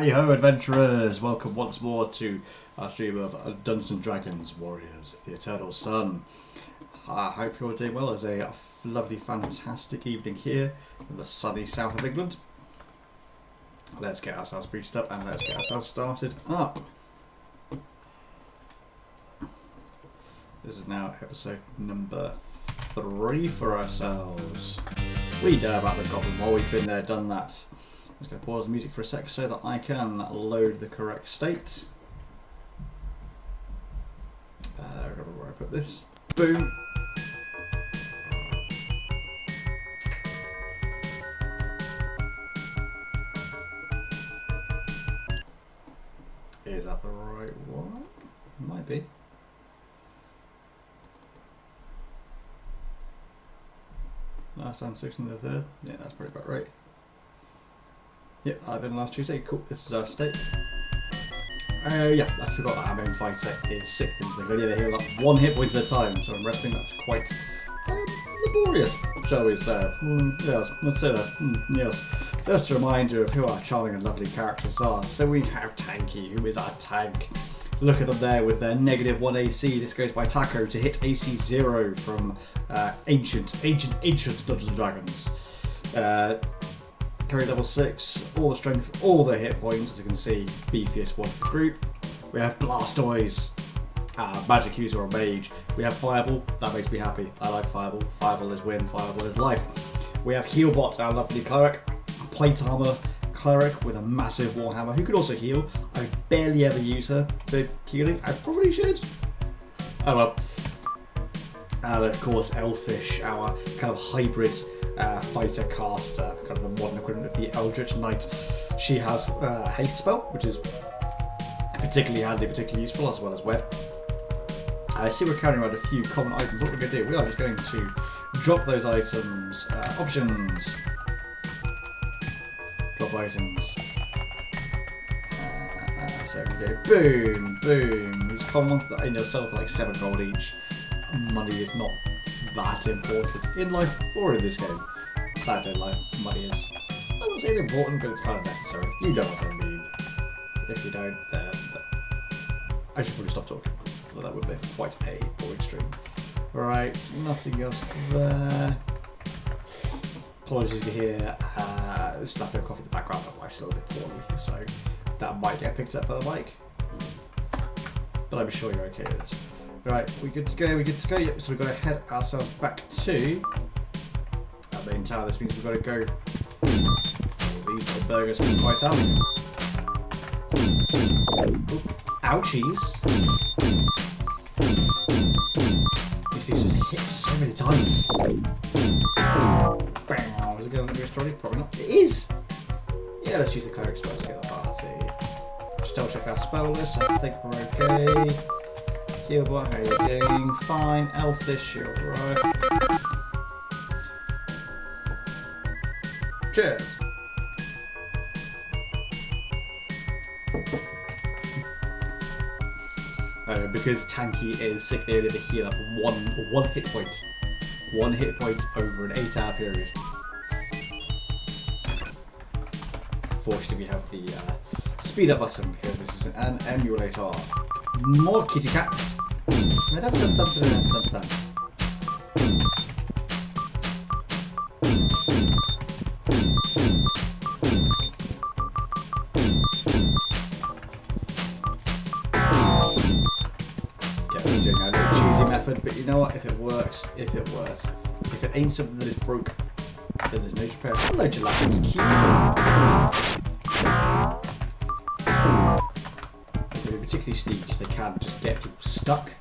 Howdy ho, adventurers! Welcome once more to our stream of Dungeons and Dragons Warriors of the Eternal Sun. I hope you're doing well. It's a lovely, fantastic evening here in the sunny south of England. Let's get ourselves briefed up and let's get ourselves started up. This is now episode number 3 for ourselves. We know about the Goblin Wall, we've been there, done that. I'm just going to pause the music for a sec so that I can load the correct state. Remember where I put this. Boom. Is that the right one? It might be. Last and 6 and the 3rd. Yeah, that's probably about right. Yep, I've been last Tuesday. Cool, this is our state. Yeah, I forgot that our main fighter is sick and they can only heal up 1 hit point at a time, so I'm resting. That's quite laborious, shall we say. Yes, let's say that. Yes. Just to remind you of who our charming and lovely characters are. So we have Tanky, who is our tank. Look at them there with their -1 AC. This goes by Taco to hit AC 0 from ancient Dungeons and Dragons. Carry level 6, all the strength, all the hit points, as you can see, beefiest one of the group. We have Blastoise, Magic User or Mage. We have Fireball, that makes me happy. I like Fireball. Fireball is win, Fireball is life. We have Healbot, our lovely Cleric. Plate Armor Cleric with a massive Warhammer, who could also heal. I barely ever use her for healing. I probably should. Oh well. And of course, Elfish, our kind of hybrid fighter caster, kind of the modern equivalent of the Eldritch Knight. She has haste spell, which is particularly handy, particularly useful, as well as web. I see we're carrying around a few common items. What we're going to do, we are just going to drop those items. Options. Drop items. So we go boom, boom. These common ones that in yourself for like 7 gold each. Money is not that important in life or in this game. Sadly, in life, money is, I wouldn't say it's important, but it's kind of necessary. You know what I mean. If you don't, then I should probably stop talking. But that would be quite a boring stream. Right, nothing else there. Apologies if you hear snuffing cough in the background. My wife's a little bit poorly, so that might get picked up by the mic. But I'm sure you're okay with it. Right, we good to go, we good to go. Yep, so we've got to head ourselves back to our main tower. This means we've got to go. These little burgers can be quite out. Ouchies. These things just hit so many times. Bam. Is it going to be a story? Probably not. It is! Yeah, let's use the cleric spell to get the party. Just double check our spell list. I think we're okay. Healbot, how you doing? Fine. Elfish, you're right. Cheers. Because Tanky is sick, they only heal up one hit point. 1 hit point over an 8-hour period. Fortunately, we have the speed up button because this is an emulator. More kitty cats. Dance. But you know what? If it works, if it works. If it ain't something that is broke, then there's no repair. Hello, Gelatin's cute. They're particularly sneaky because they can just get people stuck.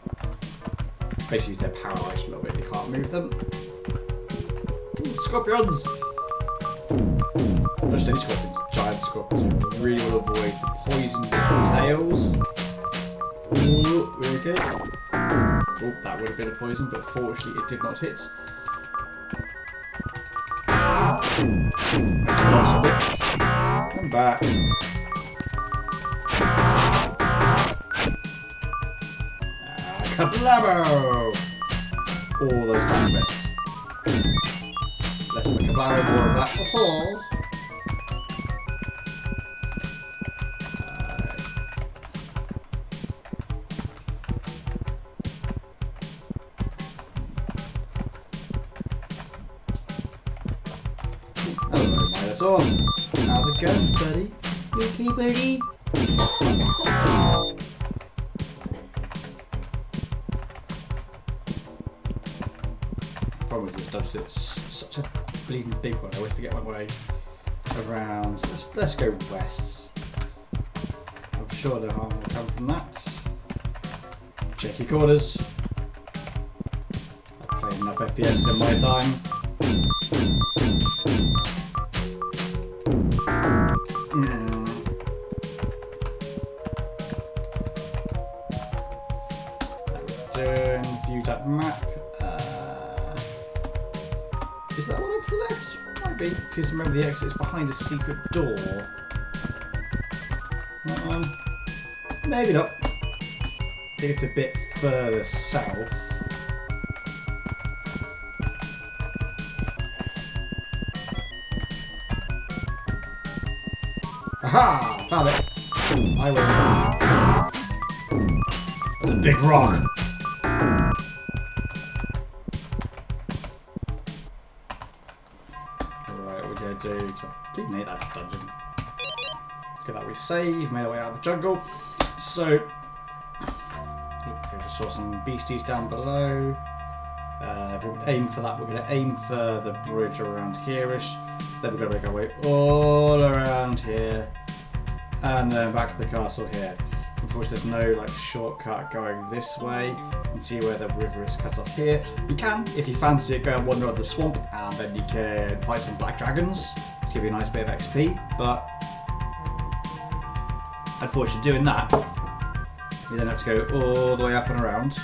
Basically, they're paralysed a little bit, they can't move them. Ooh, scorpions! Not just any scorpions, giant scorpions. We really will avoid the poisoned tails. Ooh, we're okay. Oh, that would have been a poison, but fortunately it did not hit. Lots of bits. I'm back. Kablamo! All those times missed. Less of a kablamo, more of that. Oh. Lights on. How's it going, buddy? You okay, buddy? Problem with this dodge, it's such a bleeding big one. I always forget my way around. Let's go west. I'm sure no harm will come from that. Check your quarters. I've played enough FPS in my time. Doing view that map. Is that one up to the left? Might be, because remember the exit is behind a secret door. That one? Maybe not. I think it's a bit further south. Aha! Found it! I win. That's a big rock! Right, we're going to do... We made that dungeon. Let's get that resave, made our way out of the jungle. So... we just saw some beasties down below. We'll aim for that. We're going to aim for the bridge around here-ish. Then we're going to make our way all around here. And then back to the castle here. Unfortunately, there's no like shortcut going this way. You can see where the river is cut off here. You can, if you fancy it, go and wander around the swamp, and then you can fight some black dragons to give you a nice bit of XP. But unfortunately, doing that, you then have to go all the way up and around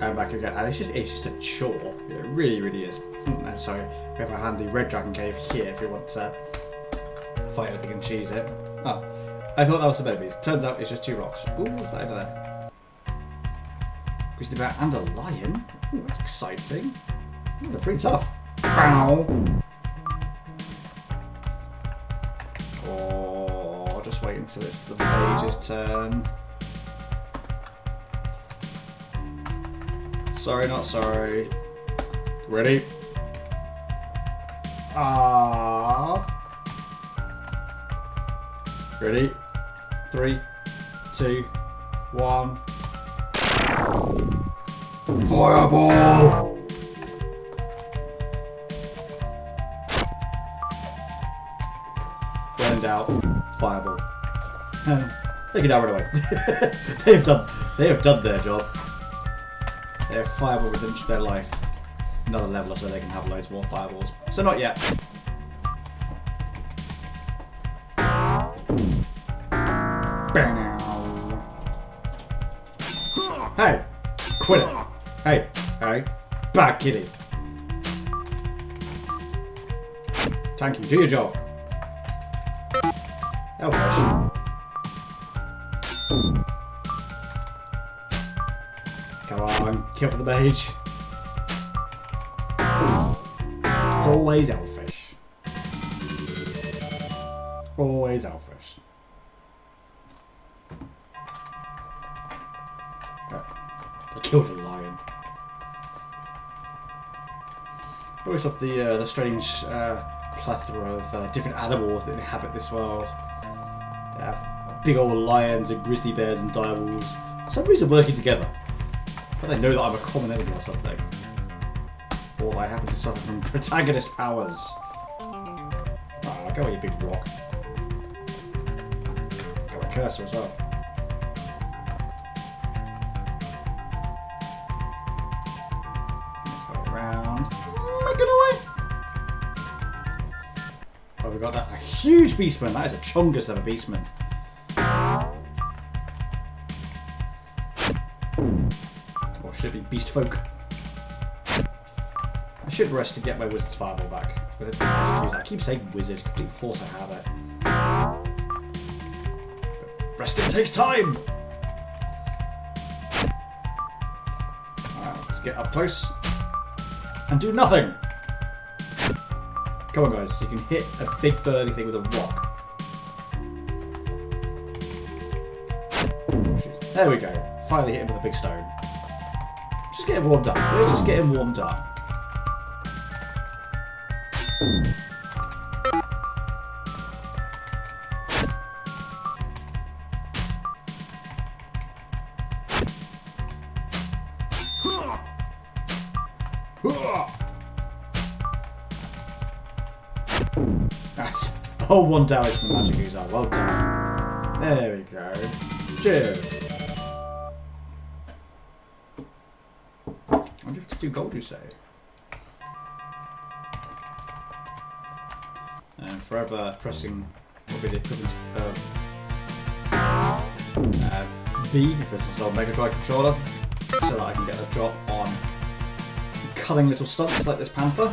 and back again. And it's just a chore. It really, really is. Not necessary. We have a handy red dragon cave here if you want to fight anything and cheese it. Oh, I thought that was the better beast. Turns out it's just 2 rocks. Ooh, what's that over there? Grizzly bear and a lion. Ooh, that's exciting. Ooh, they're pretty tough. Bow. Oh, just wait until it's the mage's turn. Sorry, not sorry. Ready? Ready? 3, 2, 1. Fireball! Burned out. Fireball. They can now run away. They have done their job. They have fireball within their life. Another level so they can have loads more fireballs. So not yet. Hey! Quit it! Hey! Hey! Bad kitty! Thank you, do your job. Elfish. Come on, kill for the mage. It's always elfish. Always elfish. I killed a lion. Always love the strange plethora of different animals that inhabit this world. They have big old lions and grizzly bears and direwolves. For some reason working together. But they know that I'm a common enemy or something. Or I happen to suffer from protagonist powers. Ah, go away, you big rock. Got my cursor as well. Go around. Make it away. Oh, we got that. A huge beastman. That is a chungus of a beastman. Or should it be beast folk? I should rest to get my wizard's fireball back. I keep saying wizard, complete force I have it. Resting takes time! Alright, let's get up close. And do nothing! Come on guys, you can hit a big burly thing with a rock. There we go. Finally hit him with a big stone. Just get him warmed up. We're just getting warmed up. That's a whole 1 damage from the magic user. Well done. There we go. Cheers. I wonder if to do gold, you say? And forever pressing what would be the equivalent of B, if this is our Mega Drive controller, so that I can get a drop on cunning little stunts like this panther.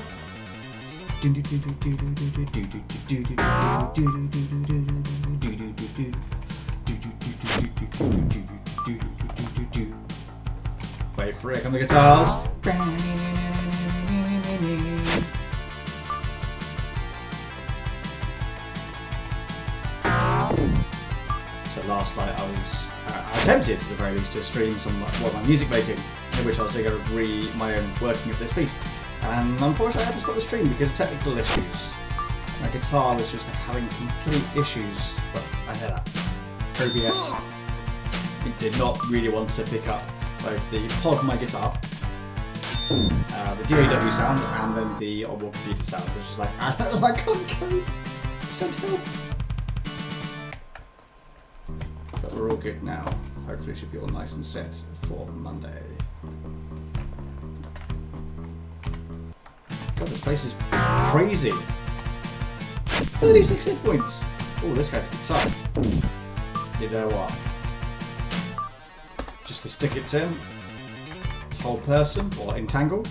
Wait for it, come the guitars. So last night I attempted, at the very least, to stream some more of my music making, in which I was doing my own working of this piece. And unfortunately I had to stop the stream because of technical issues. My guitar was just having complete issues, but I hear that. OBS, it did not really want to pick up both the pod of my guitar, the DAW sound, and then the onboard computer sound, which is like, I can't cope. Send help. But we're all good now. Hopefully it should be all nice and set for Monday. God, this place is crazy. 36 hit points. Oh, this guy could be tough. You know what? Just to stick it to him. It's whole person, or entangle.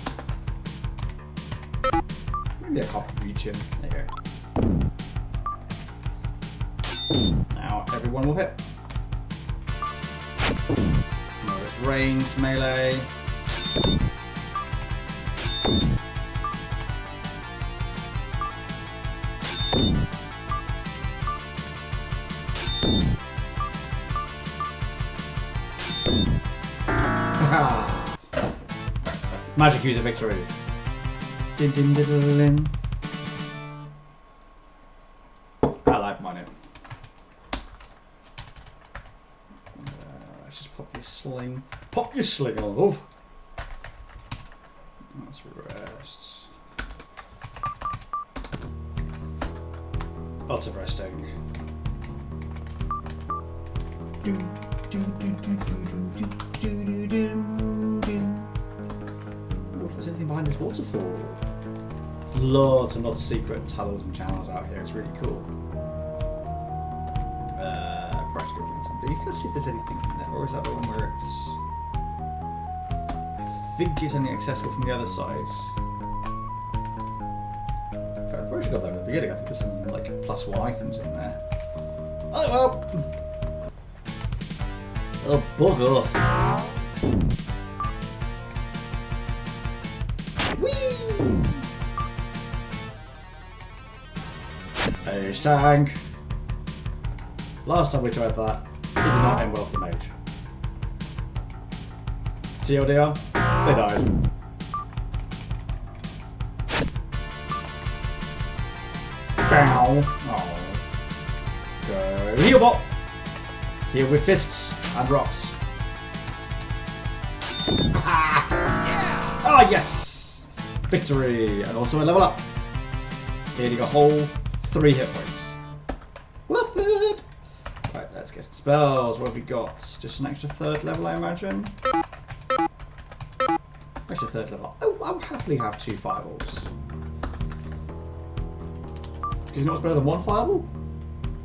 Maybe I can't reach him. There you go. Now everyone will hit. Now it's ranged melee. Magic user victory. Din, din, din, din, din. I like money. Let's just pop your sling. Pop your sling on, love. Let's rest. Lots of resting. There's anything behind this waterfall. Lots and lots of secret tunnels and channels out here. It's really cool. Price groupings and beef. Let's see if there's anything in there. Or is that the one where it's... I think it's only accessible from the other side. In fact, I probably should have got that at the beginning. I think there's some like +1 items in there. Oh well! Oh, bug off. Ace tank. Last time we tried that, it did not end well for mage. TLDR, they died. Bow. Oh. Go heal bot. Heal with fists and rocks. Ah, yes! Victory! And also a level up. Gaining a whole 3 hit points. Worth it! Right, let's get some spells. What have we got? Just an extra 3rd level, I imagine. Extra 3rd level. Oh, I'll happily have 2 fireballs. Because you know what's better than 1 fireball?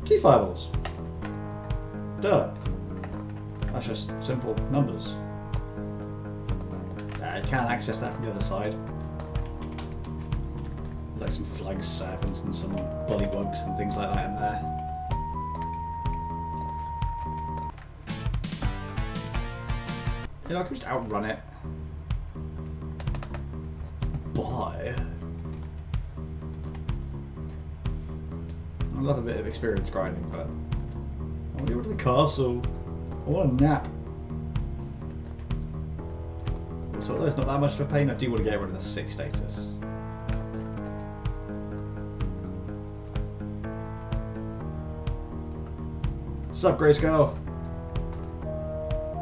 2 fireballs. Duh. That's just simple numbers. I can't access that from the other side. Like some flag serpents and some bullywugs and things like that in there. You know, I could just outrun it. Bye. I love a bit of experience grinding, but I want to go to the castle. I want a nap. So although it's not that much of a pain, I do want to get rid of the sick status. What's up, Grayskull?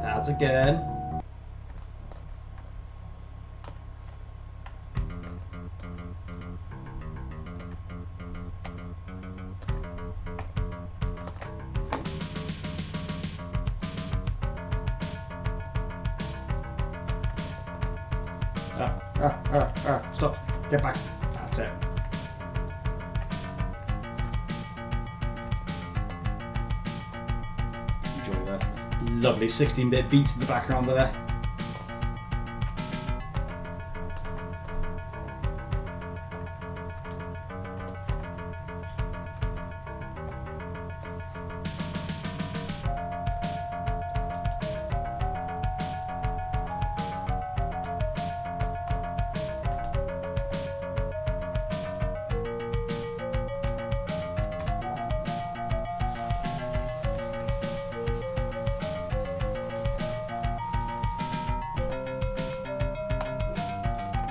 How's it going? Stop. Get back. That's it. Enjoy the lovely 16-bit beats in the background there.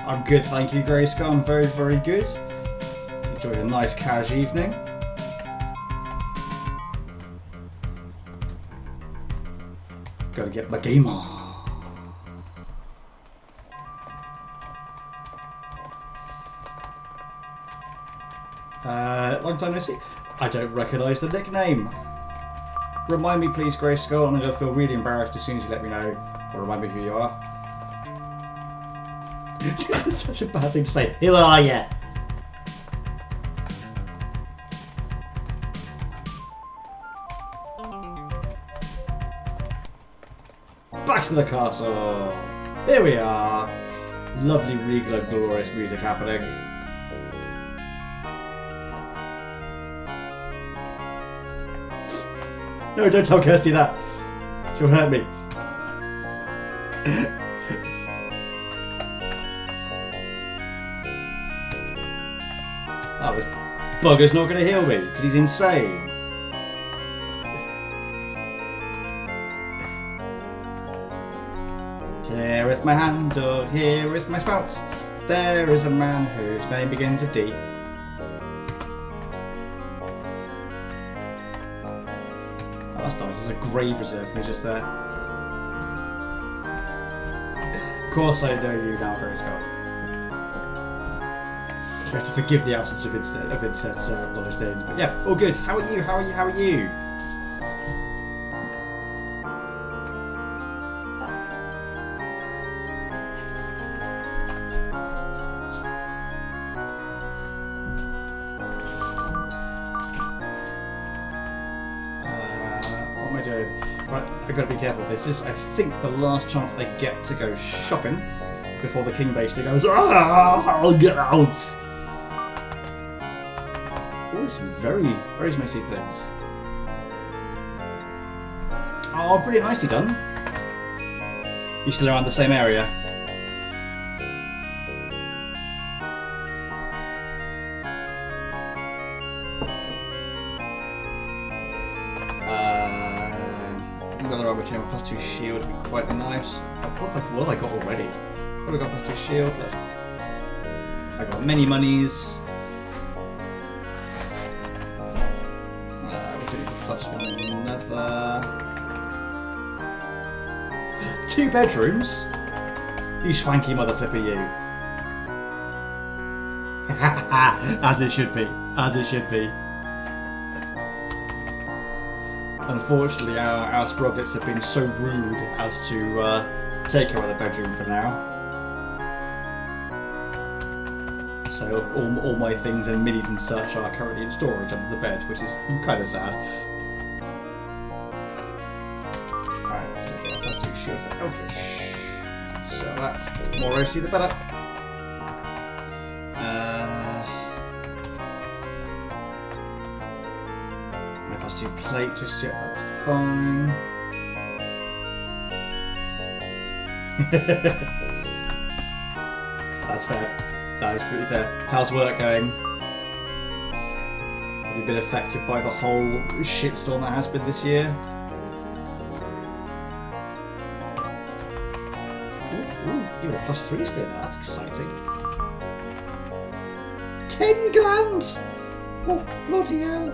I'm good, thank you, Grayskull. I'm very, very good. Enjoyed a nice cash evening. Gotta get my game on. Long time no see. I don't recognise the nickname. Remind me, please, Grayskull, and I'm going to feel really embarrassed as soon as you let me know, or remind me who you are. It's such a bad thing to say. Who are you? Back to the castle. Here we are. Lovely, regal and glorious music happening. No, don't tell Kirsty that. She'll hurt me. That was bugger's not going to heal me because he's insane. Here is my handle, here is my spout. There is a man whose name begins with D. Oh, that's nice, there's a grave reserved for me just there. Of course I know you now, Grayskull. You have to forgive the absence of Incet's knowledge names. But yeah, all good. How are you? How are you? How are you? What am I doing? Right, I've got to be careful. This is, I think, the last chance I get to go shopping before the king basically goes, I'll get out! Oh, there's some very, very messy things. Oh, pretty nicely done. You still around the same area? Another armor chamber plus 2 shield would be quite nice. What have I got already? What have I got plus 2 shield? I got many monies. +1 another. 2 bedrooms? You swanky mother flipper, you. As it should be. As it should be. Unfortunately, our sprockets have been so rude as to take over the bedroom for now. So all my things and minis and such are currently in storage under the bed, which is kind of sad. Alright, so get a +2 shield for Elfish. So that's more OC the better. My +2 plate just yet, that's fine. That's fair. That is pretty fair. How's work going? Have you been affected by the whole shitstorm that has been this year? Ooh, even a +3 spear there, that's exciting. 10 grand! Oh, bloody hell!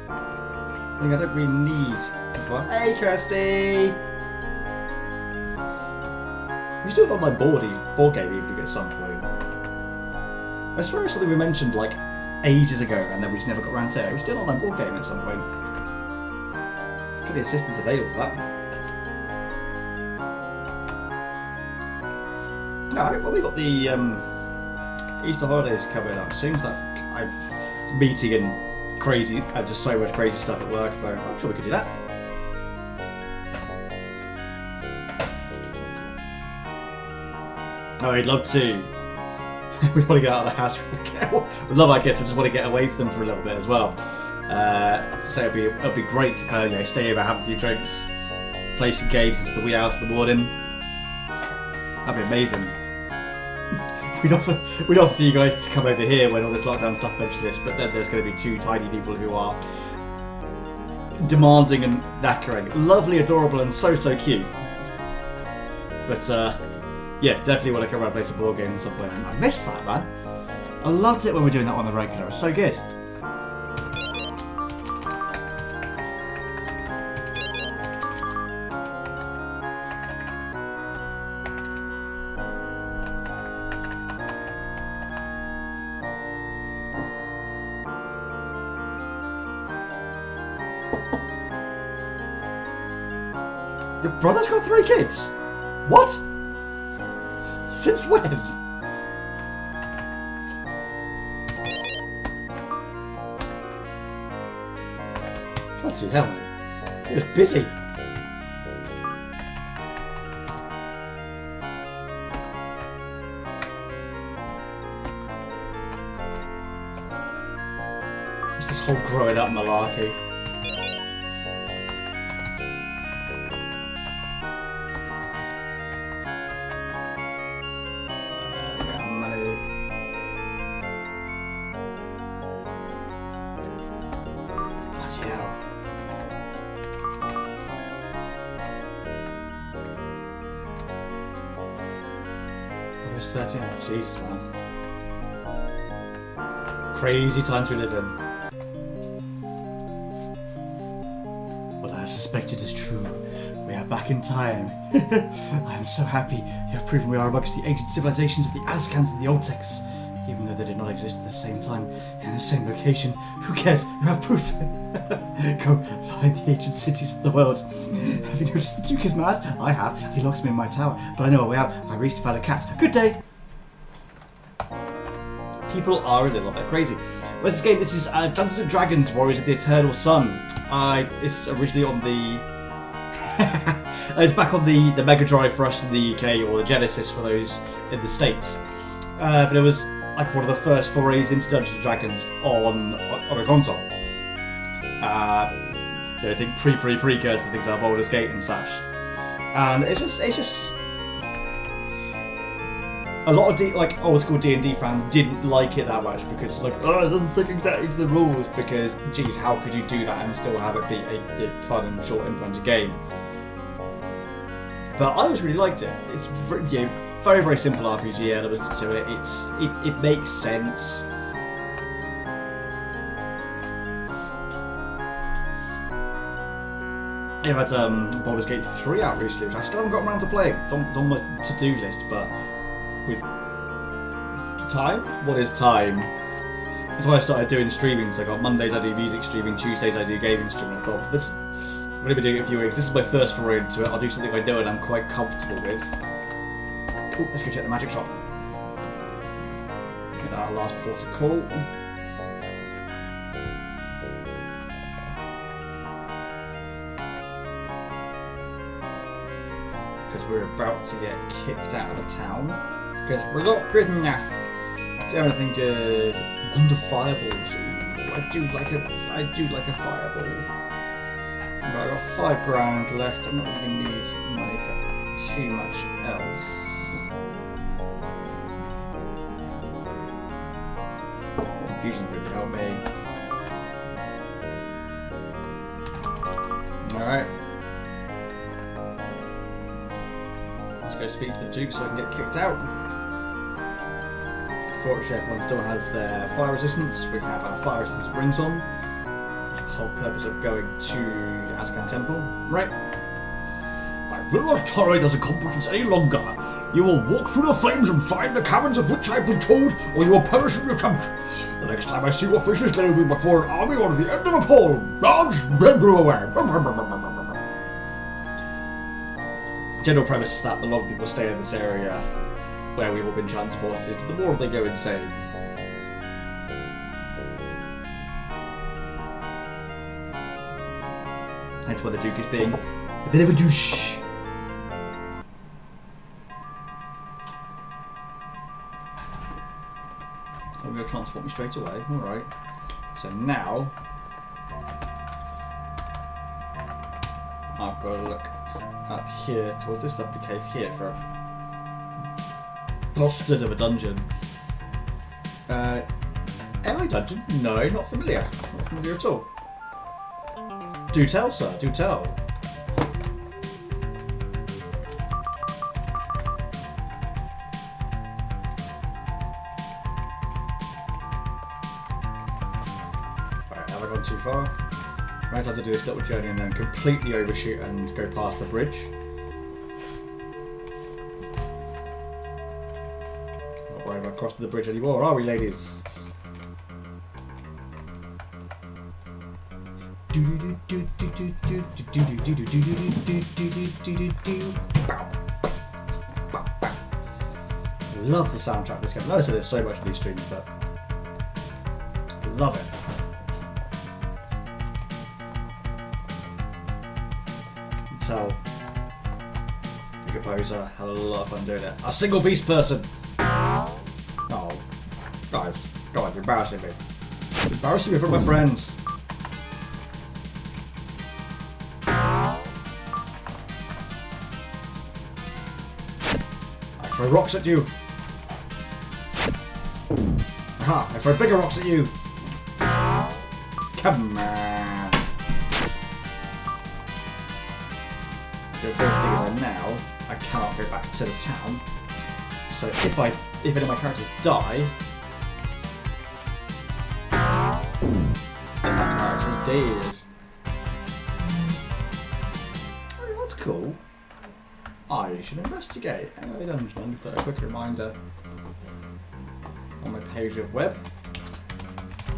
I think I don't really need. Hey, Kirsty! We should do an online board game evening at some point. I swear it's something we mentioned like ages ago and then we just never got around to it. We should do an online board game at some point. Got the assistants available for that. Alright, well we got the Easter holidays coming up soon, so it's meeting and crazy, just so much crazy stuff at work, but I'm sure we could do that. Oh, I'd love to. We want to get out of the house. We love our kids, we just want to get away from them for a little bit as well. So it'll be great to kind of stay over, have a few drinks, play some games into the wee hours of the morning. That'd be amazing. We'd offer for you guys to come over here when all this lockdown stuff finishes, but then there's going to be two tiny people who are demanding and knackering. Lovely, adorable, and so cute. But yeah, definitely want to come around and play some board games at some point. I miss that, man. I loved it when we were doing that on the regular. It was so good. Your brother's got 3 kids? What? Since when? Bloody hell, man. He was busy. It's this whole growing up malarkey. Jesus, man. Crazy times we live in. What I have suspected is true. We are back in time. I am so happy you have proven we are amongst the ancient civilizations of the Azkans and the Oltecs. Even though they did not exist at the same time, in the same location. Who cares? You have proof. Go find the ancient cities of the world. Have you noticed the Duke is mad? I have. He locks me in my tower. But I know a way out. I reached to find a cat. Good day. People are a little bit crazy. Where's this game? This is Dungeons and Dragons: Warriors of the Eternal Sun. It's originally on the... it's back on the Mega Drive for us in the UK, or the Genesis for those in the States. But it was like one of the first forays into Dungeons and Dragons on a console. I think precursor to things like Baldur's Gate and such. And it's just a lot of old school D&D fans didn't like it that much because it's like, oh, it doesn't stick exactly to the rules, because geez, how could you do that and still have it be a fun and short implemented game? But I always really liked it. It's very simple RPG elements to it. It makes sense. I've had Baldur's Gate 3 out recently, which I still haven't gotten around to playing. It's on my to-do list, but with time? What is time? That's why I started doing streaming. So I got Mondays I do music streaming, Tuesdays I do gaming streaming. I thought, I've only been doing it a few weeks. This is my first foray into it. I'll do something I know and I'm quite comfortable with. Ooh, let's go check the magic shop. Get our last port of call. Because we're about to get kicked out of the town. Because we're not good enough. Do anything good. Wonder fireballs. Ooh, I do like a fireball. Right, I've got 5 grand left. I'm not really going to need money for too much else. Infusion really help me. Alright. Let's go speak to the Duke so I can get kicked out. Fortunately, everyone still has their fire resistance. We have our fire resistance rings on. Which is the whole purpose of going to Azkan Temple. Right. I will not tolerate this incompetence any longer. You will walk through the flames and find the caverns of which I have been told, or you will perish in your attempt. The next time I see your faces, there will be before an army or at the end of a pole. General premise is that the longer people stay in this area, where we've all been transported, the more they go insane. That's why the Duke is being a bit of a douche. I'm going to transport me straight away. Alright. So now I've got to look up here towards this lovely cave here for a bastard of a dungeon. LA dungeon? No, not familiar. Not familiar at all. Do tell, sir. Do tell. Alright, have I gone too far? Might have to do this little journey and then completely overshoot and go past the bridge. Not worried about crossing the bridge anymore, are we, ladies? Love the soundtrack of this game. I know I said there's so much in these streams, but love it. You can tell the composer had a lot of fun doing it. A single beast person. Oh, guys, God, you're embarrassing me. You're embarrassing me in front of my friends. I throw rocks at you. Aha! I throw bigger rocks at you. Come on. The first thing is now I cannot go back to the town. So if any of my characters die, then my character is dead. Oh, that's cool. I should investigate. Anyway, dungeon. I'm put a quick reminder on my page of web.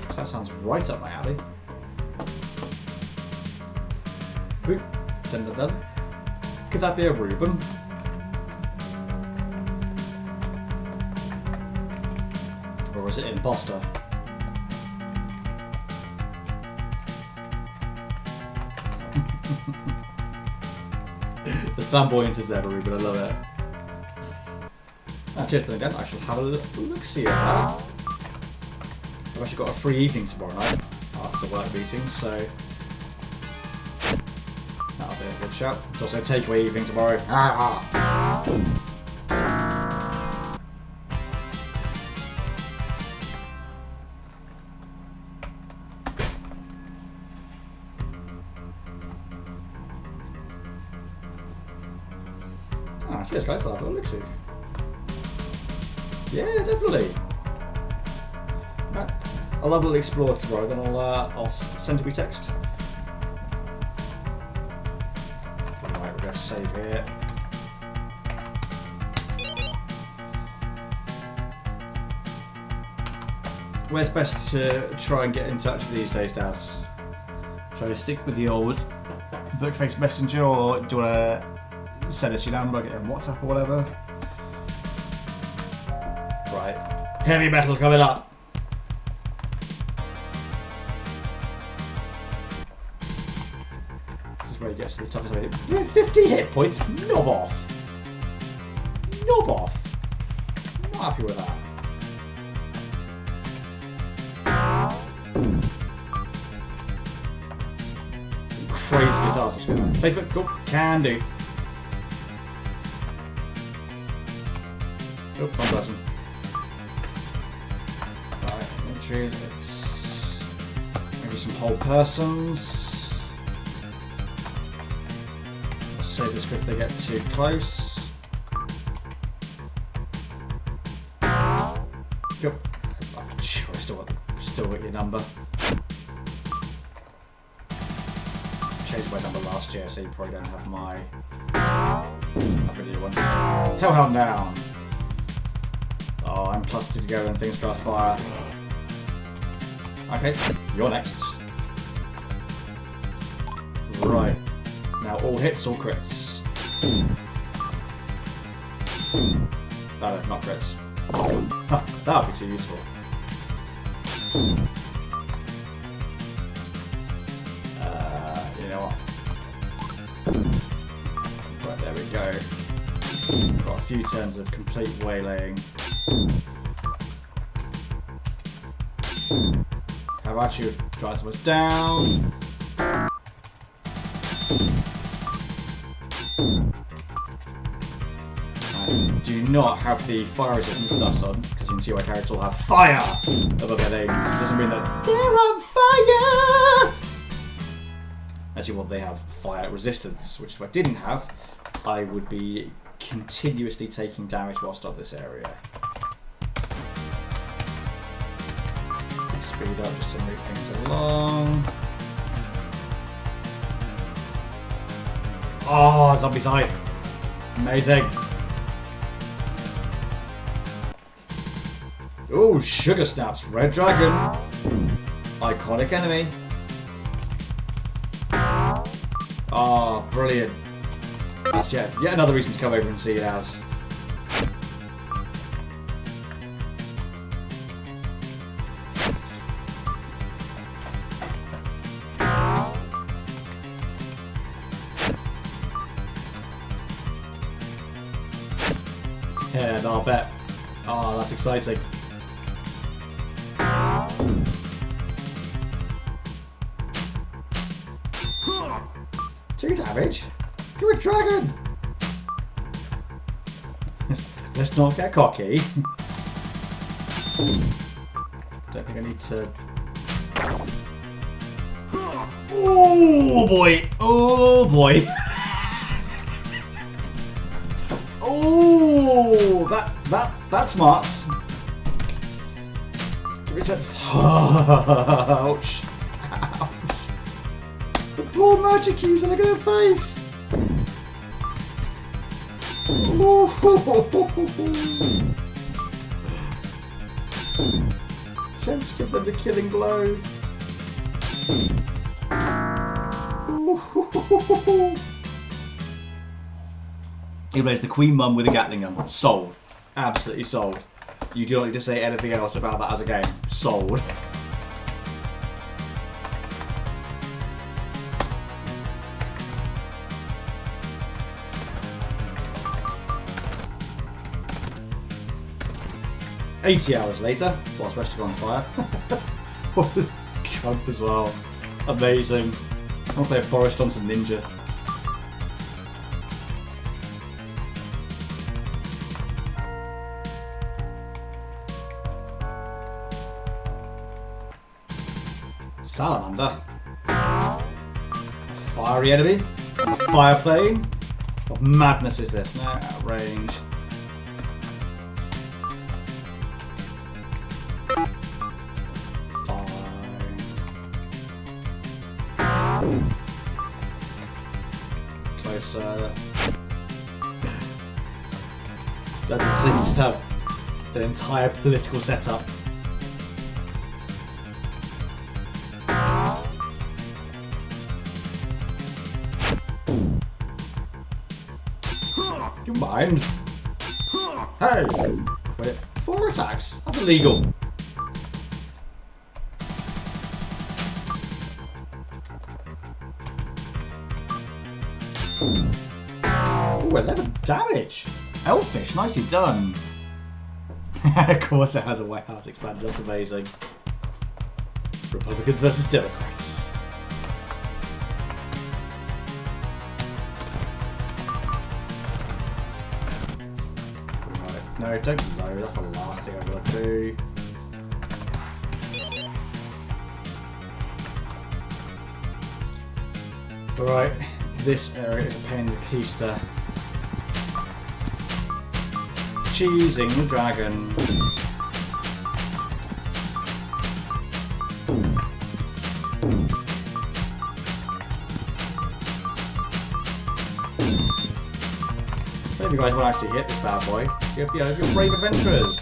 So that sounds right up my alley. Boop. Dun dun dun. Could that be a Reuben? Or was it an imposter? The flamboyant is there, Reuben. I love it. Cheers to the again. I shall have a look-see at that. I've actually got a free evening tomorrow night after work meeting, so that'll be a good shout. It's also a takeaway evening tomorrow. Cheers, guys. I'll have a look-see. Yeah, definitely. Right. I'll have a little explore tomorrow, then I'll send you a text. Right, we're going to save here. Where's best to try and get in touch these days, Daz? Shall I stick with the old book-faced messenger, or do you want to send us your number, get on WhatsApp or whatever? Right. Heavy metal coming up. This is where he gets to the toughest way. 50 hit points? Knob off. Knob off. I'm not happy with that. Crazy guitar such good. Facebook, cool. Can do. Oh, one person. Right, entry, let's maybe some whole persons. Let's save this if they get too close. Go. I'm sure I still got your number. Changed my number last year, so you probably don't have my new one. Hellhound down. Oh, I'm clustered together and things cast fire. Okay, you're next. Right. Now all hits, all crits. No, not crits. That would be too useful. You know what? Right, there we go. Got a few turns of complete waylaying. How about you? Giant was down. I do not have the fire resistance stuffs on, because you can see my characters all have fire above their names. It doesn't mean that they're on fire! Actually, well, they have fire resistance, which if I didn't have, I would be continuously taking damage whilst on this area. Speed up just to move things along. Oh, zombie side. Amazing. Oh, sugar snaps. Red dragon. Iconic enemy. Oh, brilliant. That's yet another reason to come over and see it as. Yeah, no, I'll bet. Oh, that's exciting. 2 damage? You're a dragon! Let's not get cocky. Don't think I need to... Oh boy! Oh boy! Oh, that smarts. Give it a... Ouch. Ouch. The poor magic user, look at their face. Attempt to give them the killing blow. He plays the Queen Mum with a Gatling gun. Sold. Absolutely sold. You do not need to say anything else about that as a game. Sold. $80 later, whilst rest to go on fire. What was Trump as well? Amazing. I want to play a Boris Johnson ninja. Salamander. Fiery enemy. A fire plane. What madness is this? No, out of range. Closer. That's it. So you just have the entire political setup. Do you mind? Hey! Quit. 4 attacks. That's illegal. Ooh, 11 damage! Elfish, nicely done. Of course it has a White House expansion, that's amazing. Republicans versus Democrats. Right. No, don't load, that's the last thing I'm gonna do. Alright, this area is a pain in the keister. Choosing the dragon. If you guys want to actually hit this bad boy, you're brave adventurers.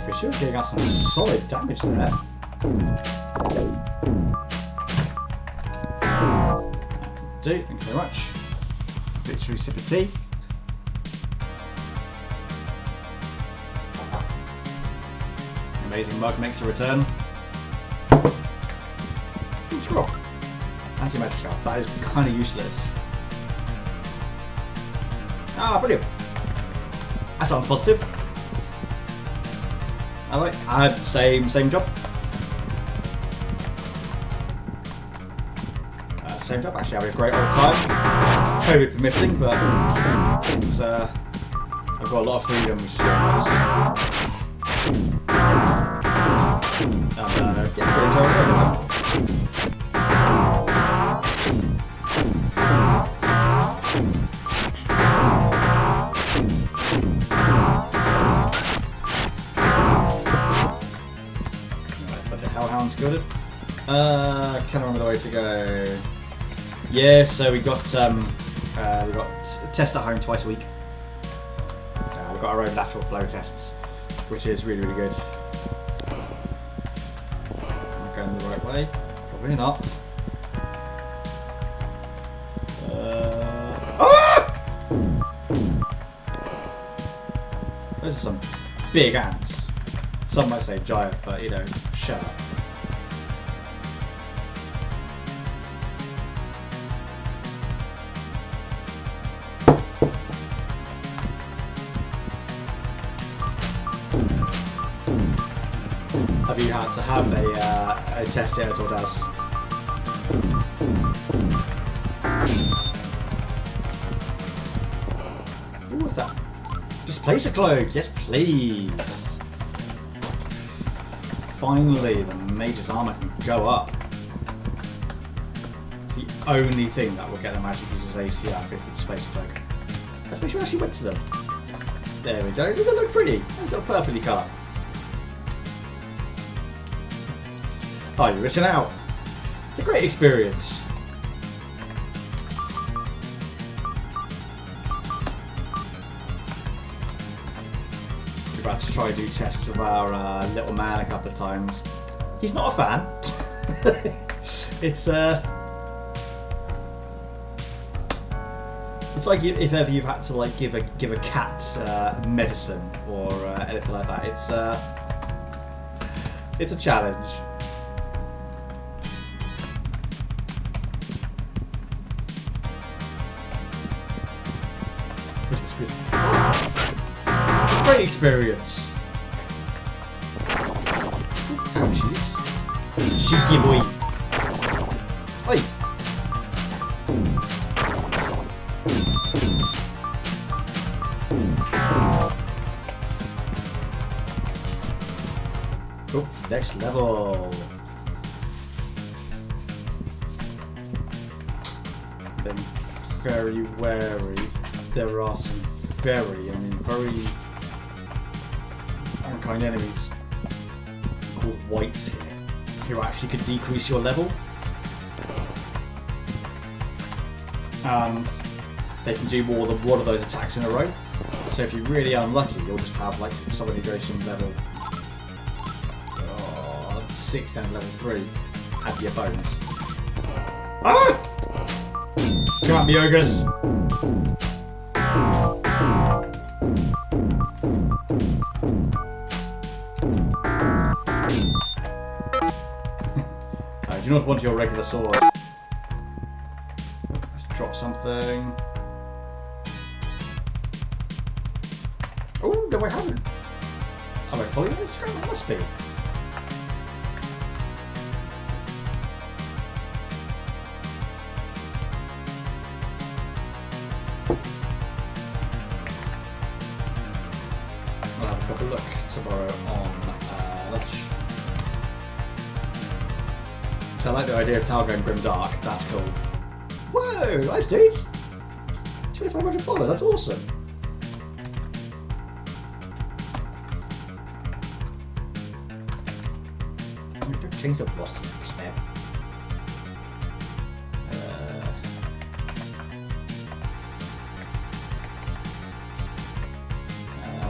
For sure, getting out some solid damage there. do. Thank you very much. Victory sip of tea. Amazing mug makes a return. Ooh, scroll. Anti-magic shard. That is kind of useless. Ah, brilliant. That sounds positive. Same job. Same job. Actually, having a great old time. COVID permitting, but it's, I've got a lot of freedom, which is very nice. Yeah, pretty enjoying it. Hellhound's good. Can't remember the way to go. Yeah, so we got test at home twice a week. We've got our own lateral flow tests, which is really, really good. Am I going the right way? Probably not. Those are some big ants. Some might say giant, but you know, shut up. Have you had to have a test yet, or does? Ooh, what's that? Displace a cloak, yes please. Finally, the mage's armor can go up. It's the only thing that will get the magic user's AC up is the displace a cloak. Let's make sure I actually went to them. There we go. Does that look pretty? It's got a purpley colour. Oh, you're missing out. It's a great experience. We're about to try and do tests with our little man a couple of times. He's not a fan. It's like if ever you've had to like give a cat medicine or anything like that. It's a challenge. Great experience. Ouchies. Cheeky boy. Oi. Oh, next level. Then very wary. There are some very unkind enemies called wights here, who actually could decrease your level, and they can do more than one of those attacks in a row. So if you're really unlucky, you'll just have like someone who goes from level 6 down to level 3 at your bones. Ah! Come at me, ogres! I do not want your regular sword. Let's drop something. Oh, no, I haven't. Am I following this? It must be. I'll have a couple look tomorrow on lunch. So I like the idea of Talgo and Grim Dark. That's cool. Whoa, nice dudes. 2,500 followers. That's awesome. Change the bottom clip.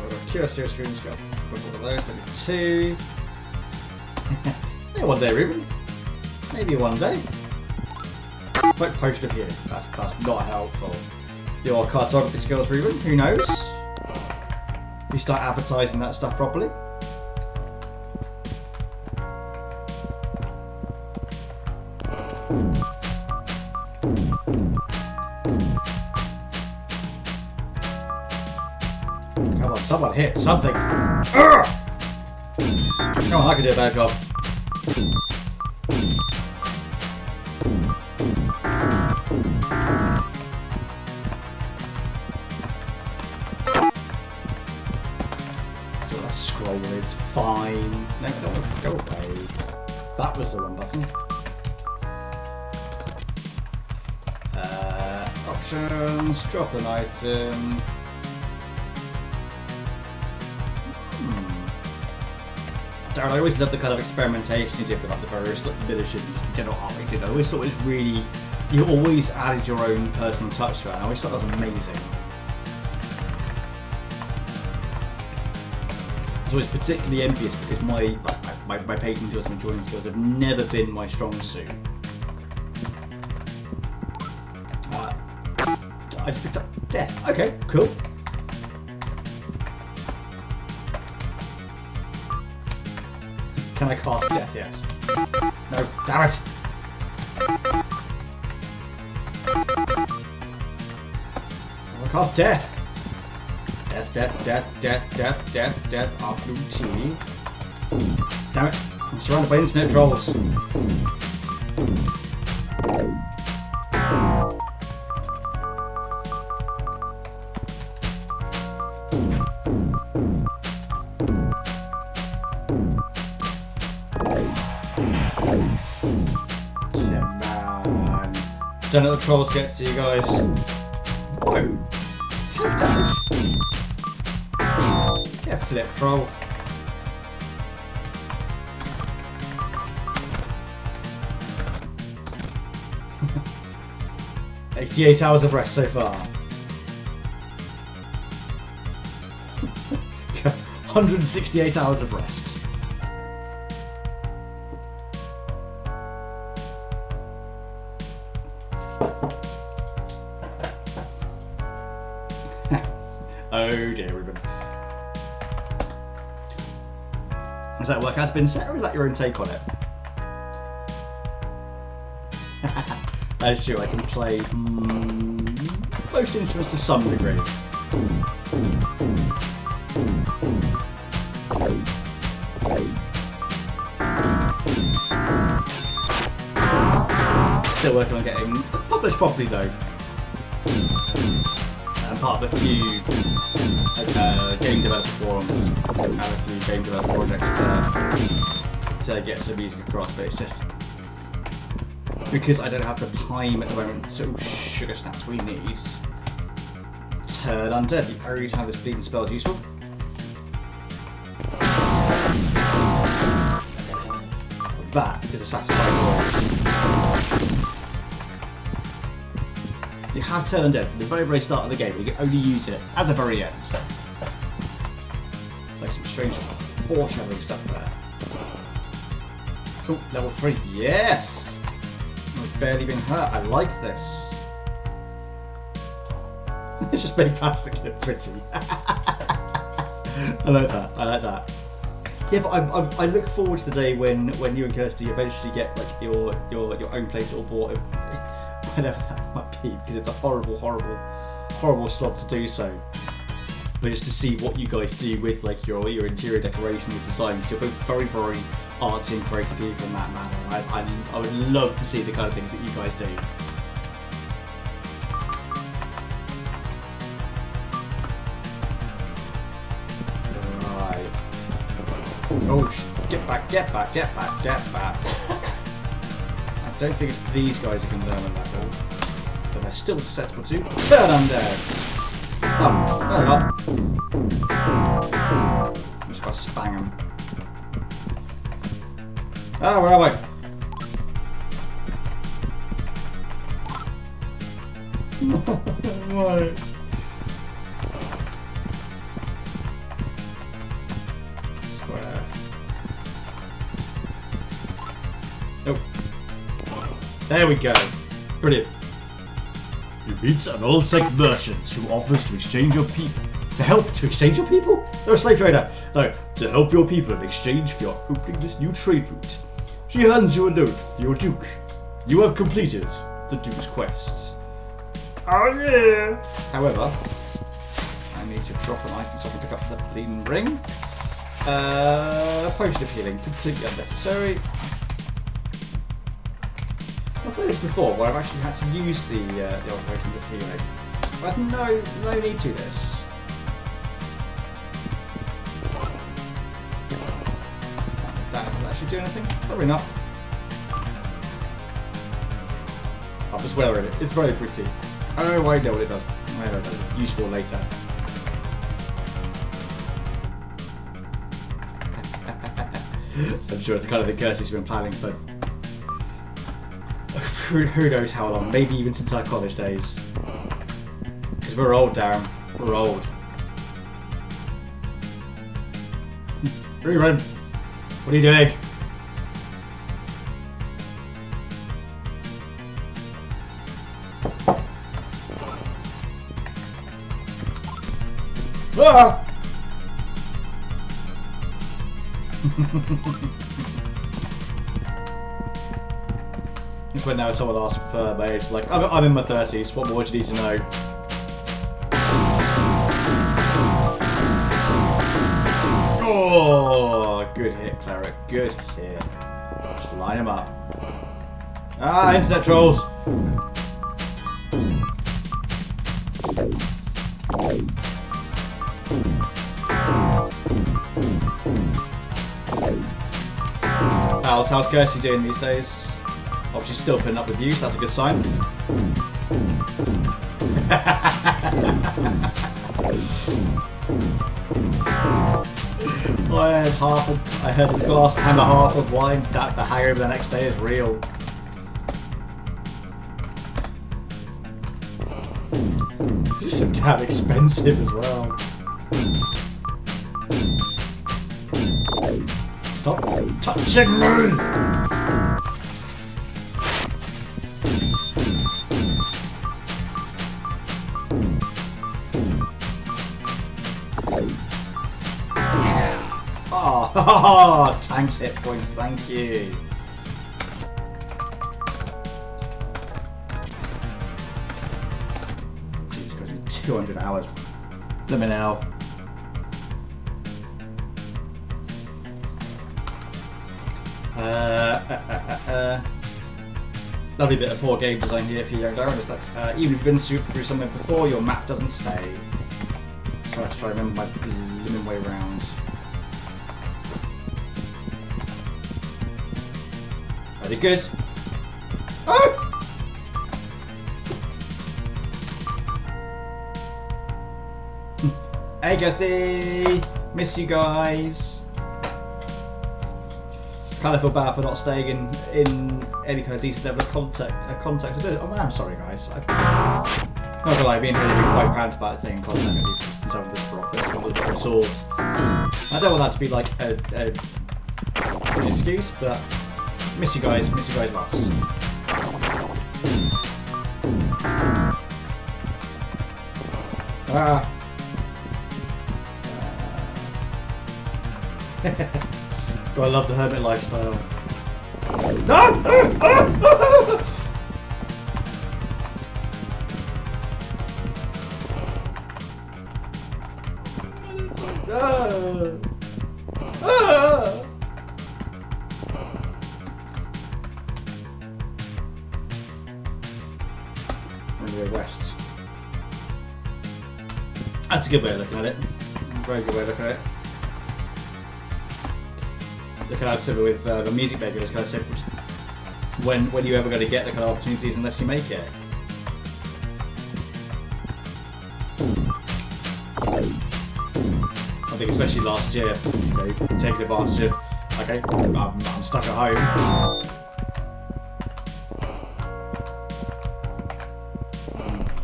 We've got Cure Series Rooms, got one of those, maybe 2. Maybe one day, Ruben. Maybe one day. Smoke potion of healing. That's not helpful. Your cartography skills, Ruben. Who knows? We start advertising that stuff properly. Come on, someone hit something. Urgh! Come on, I can do a better job. Still, that scroll is fine. No, I don't want to go away. That was the wrong button. Options, drop an item. Darren, I always loved the kind of experimentation you did with like the various villages and just the general art you did. I always thought it was really, you always added your own personal touch to it, and I always thought that was amazing. I was always particularly envious because my painting skills and my drawing skills have never been my strong suit. I just picked up death. Okay, cool. Can I cast death? Yes. No, damn it! I want to cast death! Death, death, death, death, death, death, death, RPG. Damn it! I'm surrounded by internet trolls. Don't let the trolls get to you guys. Whoa! Take damage! Get flip, troll. $88 hours of rest so far. 168 hours of rest. Oh dear, Ruben. Does that work has been set, or is that your own take on it? That is true, I can play most instruments to some degree. Still working on getting published properly though. I'm part of a few game developer forums and a few game developer projects to get some music across, but it's just because I don't have the time at the moment. So sugar snaps we need. Turn undead. The only time this bleeding spell is useful. That is a satisfying noise. You have turn undead from the very, very start of the game. You can only use it at the very end. It's like some strange foreshadowing stuff there. Oh, level 3. Yes! I've barely been hurt. I like this. It's just made plastic look pretty. I like that. I like that. Yeah, but I look forward to the day when you and Kirsty eventually get like your own place all bought. Whatever that might be, because it's a horrible, horrible, horrible slog to do so. But just to see what you guys do with like your interior decoration, your design, because you're both very, very artsy and creative people in that manner. I would love to see the kind of things that you guys do. Right. Oh, get back, get back, get back, get back. I don't think it's these guys who can learn a level, but they're still susceptible to turn undead. Oh, no they're not. I'm just gotta spang them. Ah, where am I? Why? Square. Nope. There we go. Brilliant. You meet an old-sect merchant who offers to exchange your people. To exchange your people? They're a slave trader. No, to help your people in exchange for your opening this new trade route. She hands you a note for your Duke. You have completed the Duke's quest. Oh yeah! However, I need to drop an item so I can pick up the bleeding ring. Potion of healing, completely unnecessary. I've played this before where I've actually had to use the old potion of healing. I had no need to this. Will that actually do anything? Probably not. I'm just wearing it. It's very pretty. I don't know why I know what it does. I know it does. It's useful later. I'm sure it's the kind of thing Kirsty's been planning for who knows how long. Maybe even since our college days. Because we're old, Darren. We're old. Rerun. What are you doing? Ah! It's when now someone asks for my age, like, I'm in my 30s, what more do you need to know? Oh, good hit, Cleric, good hit. Just line him up. Ah, internet trolls! How's Kirsty doing these days? Oh, she's still putting up with you, so that's a good sign. I heard a glass and a half of wine. That the hangover the next day is real. It's so damn expensive as well. Stop touching me! Oh, tanks hit points, thank you. Jesus Christ, 200 hours. Let me know. Lovely bit of poor game design here for you, Darren. Is that even if you've been through something before, your map doesn't stay. So I have to try to remember my living way around. Are they good? Oh! Hey, Kirsty! Miss you guys. Kind of feel bad for not staying in any kind of decent level of contact. Oh, I'm sorry, guys. Not gonna lie, me and Haley have been quite pants about staying in contact with people since I'm this rock. I don't want that to be like an excuse, but miss you guys lots. Ah. God, I love the hermit lifestyle. No! West. That's a good way of looking at it. Very good way of looking at it. Looking at it with the music baby, it's kind of said, when are you ever going to get the kind of opportunities unless you make it? I think especially last year, you know, taking advantage of, okay, I'm stuck at home.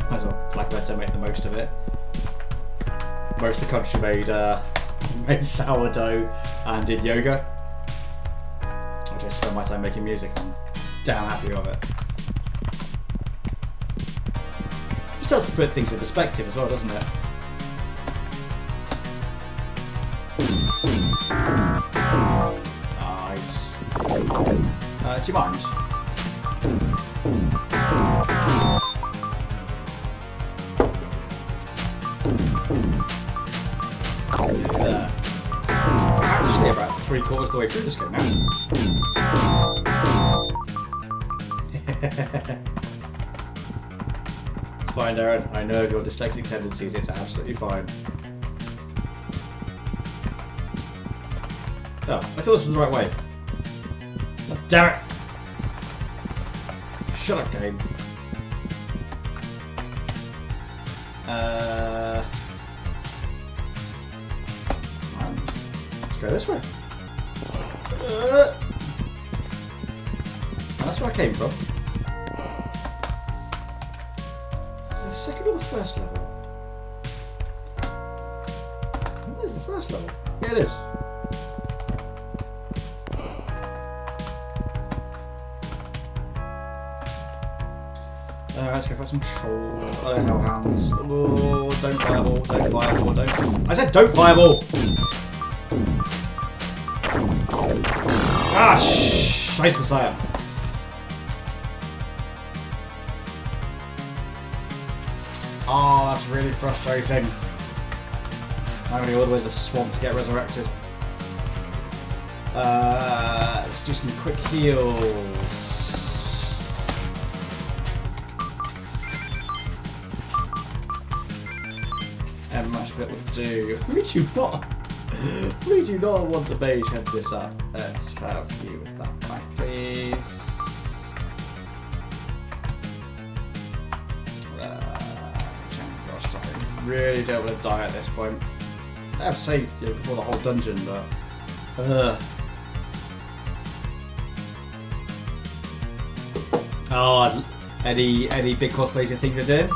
Might as well like better make the most of it. Most of the country made sourdough and did yoga. Which I spend my time making music. I'm damn happy with it. helps to put things in perspective as well, doesn't it? Nice. Do you mind? There. Actually, about 3/4 of the way through this game now. It's fine, Darren. I know your dyslexic tendencies. It's absolutely fine. Oh, I thought this was the right way. Oh, damn it! Shut up, game. Let's go this way. That's where I came from. Is it the second or the first level? Where's the first level? Yeah, it is. Let's go for some trolls. Oh, hellhounds. Oh, don't fireball, don't fireball, don't. I said don't fireball! Ah, Scheiß Messiah. Oh, that's really frustrating. I'm going to go all the way to the swamp to get resurrected. Let's do some quick heals. And much of it will do. We do not want the mage head this up. Let's have you with that back, please. Gosh, I really don't want to die at this point. I have saved before the whole dungeon, but oh, any big cosplays you think you're doing?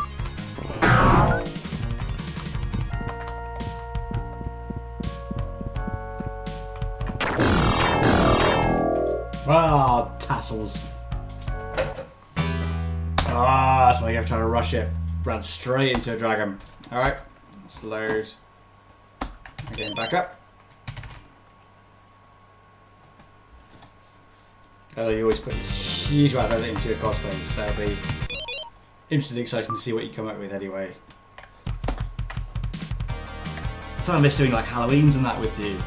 Ah, tassels. Ah, that's why you have to try to rush it. Ran straight into a dragon. Alright, let's load. Again, back up. Oh, you always put a huge amount of effort into your cosplays, so it'll be interesting and exciting to see what you come up with anyway. So I miss doing like Halloweens and that with you.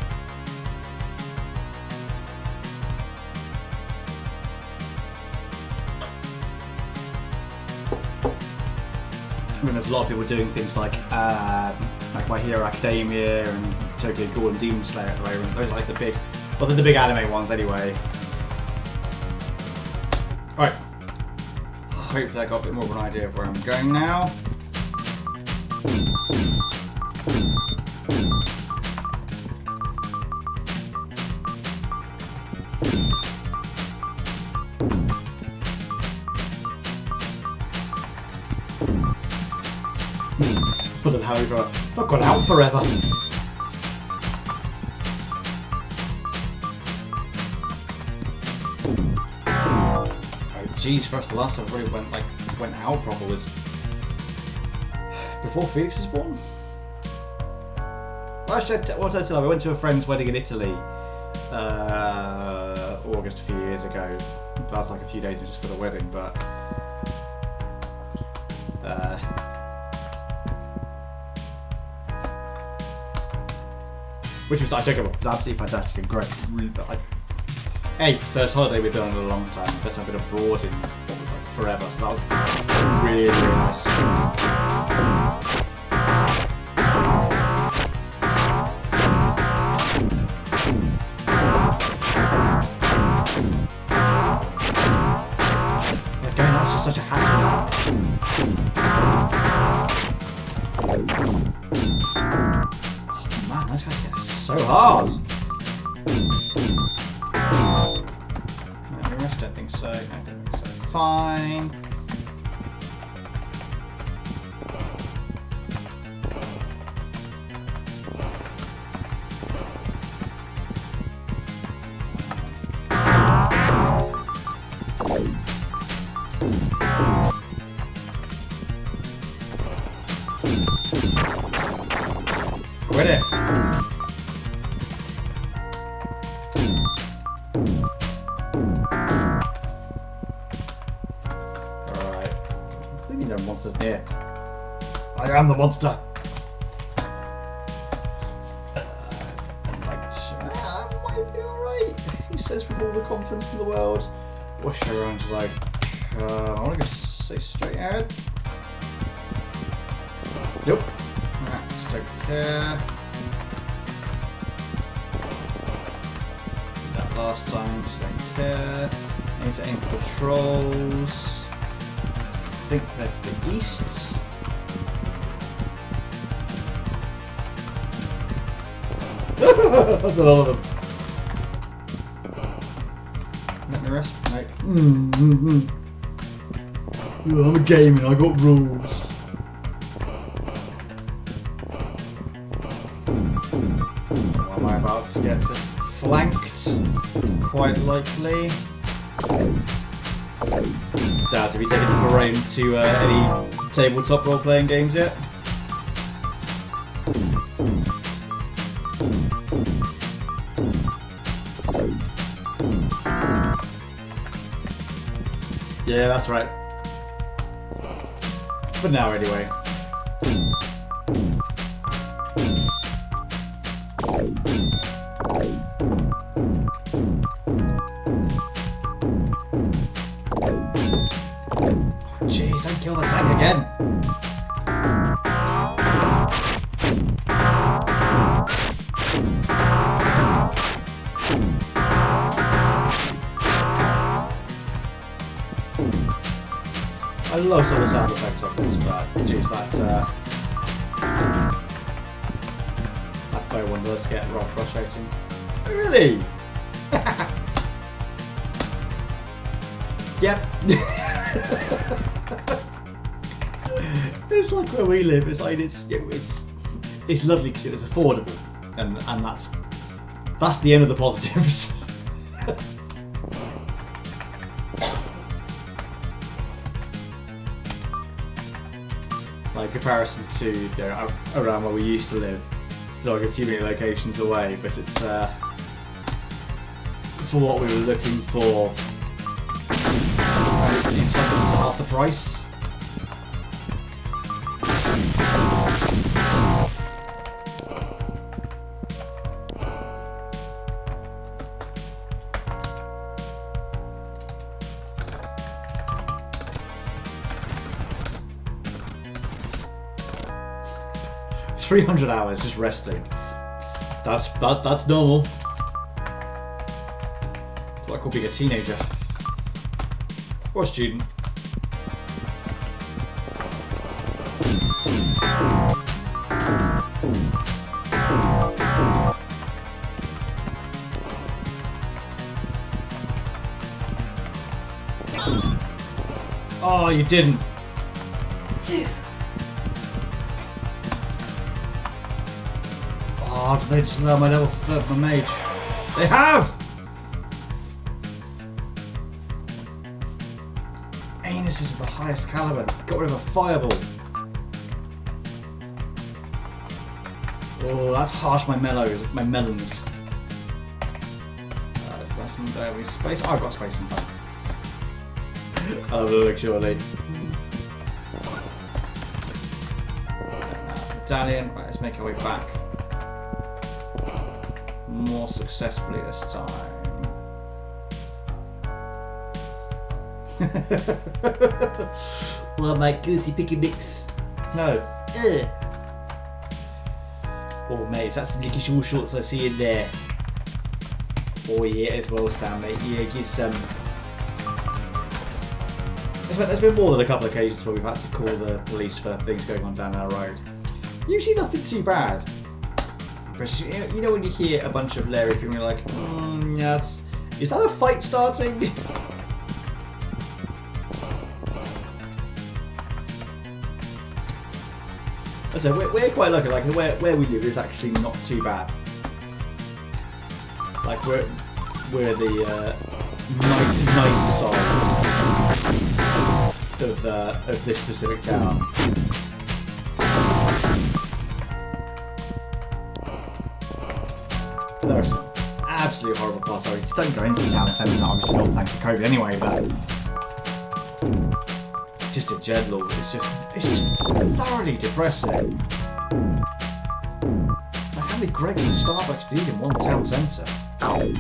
I mean, there's a lot of people doing things like My Hero Academia and Tokyo Ghoul and Demon Slayer at the moment. Those are like the big, well, they're the big anime ones anyway. Alright. Hopefully I got a bit more of an idea of where I'm going now. However, I've gone out forever. Oh jeez, first the last time I really went out proper was before Felix was born. Well, actually, what did I tell you? I went to a friend's wedding in Italy August a few years ago. That was like a few days just for the wedding, but which was, I don't know, it was absolutely fantastic and great. Really, first holiday we've been on in a long time. First time I've been abroad in what was like forever, so that was really, really nice. Again, that's just such a hassle. Man, those guys get so hard. The rest don't think so. I don't think so. Fine. we're in it. Alright. What do you mean there are monsters near? I am the monster. Might be alright. He says with all the confidence in the world. Wash around like, I want to go say straight ahead. Nope. That's don't care. That last time, so don't care. I need to aim for the trolls. I think they're to the east. That's a lot of them. Let me rest. No. I'm a gamer. I got rules. What am I about to get to? Flanked, quite likely. Dad, have you taken the foray into any tabletop role-playing games yet? Yeah, that's right. For now, anyway. Jeez, don't kill the tank again. I love some of the sound effects of this, but jeez, that bow one does get rather frustrating. Really? Yep. It's like where we live. It's like it's lovely because it was affordable, and that's the end of the positives. Like comparison to around where we used to live, not too many locations away, but it's for what we were looking for. It's like half the price. $300 just resting. That's normal. That's what I call being a teenager. Or a student. Oh, you didn't. Oh, did they just allow my level 3 for mage? They have! Anus is of the highest caliber. Got rid of a fireball. Oh, that's harsh. My melons. Do I have any space? Oh, I've got space in fact. I'll have a look shortly. Medallion. Right, let's make our way back. More successfully this time. Well, my goosey picky mix. No. Oh, mate, that's some licky short shorts I see in there. Oh, yeah, as well, Sam, mate. Yeah, give some. There's been more than a couple of occasions where we've had to call the police for things going on down our road. Usually nothing too bad. You know when you hear a bunch of Larry people, you're like, yeah, is that a fight starting? So we're quite lucky. Like where we live is actually not too bad. Like we're the nicer side of this specific town. there are some absolutely horrible parts. Sorry, don't go into the town centre, obviously not thanks to COVID anyway, but just in general, it's just thoroughly depressing. Like how many Greggs and Starbucks do you need in one town centre? Die,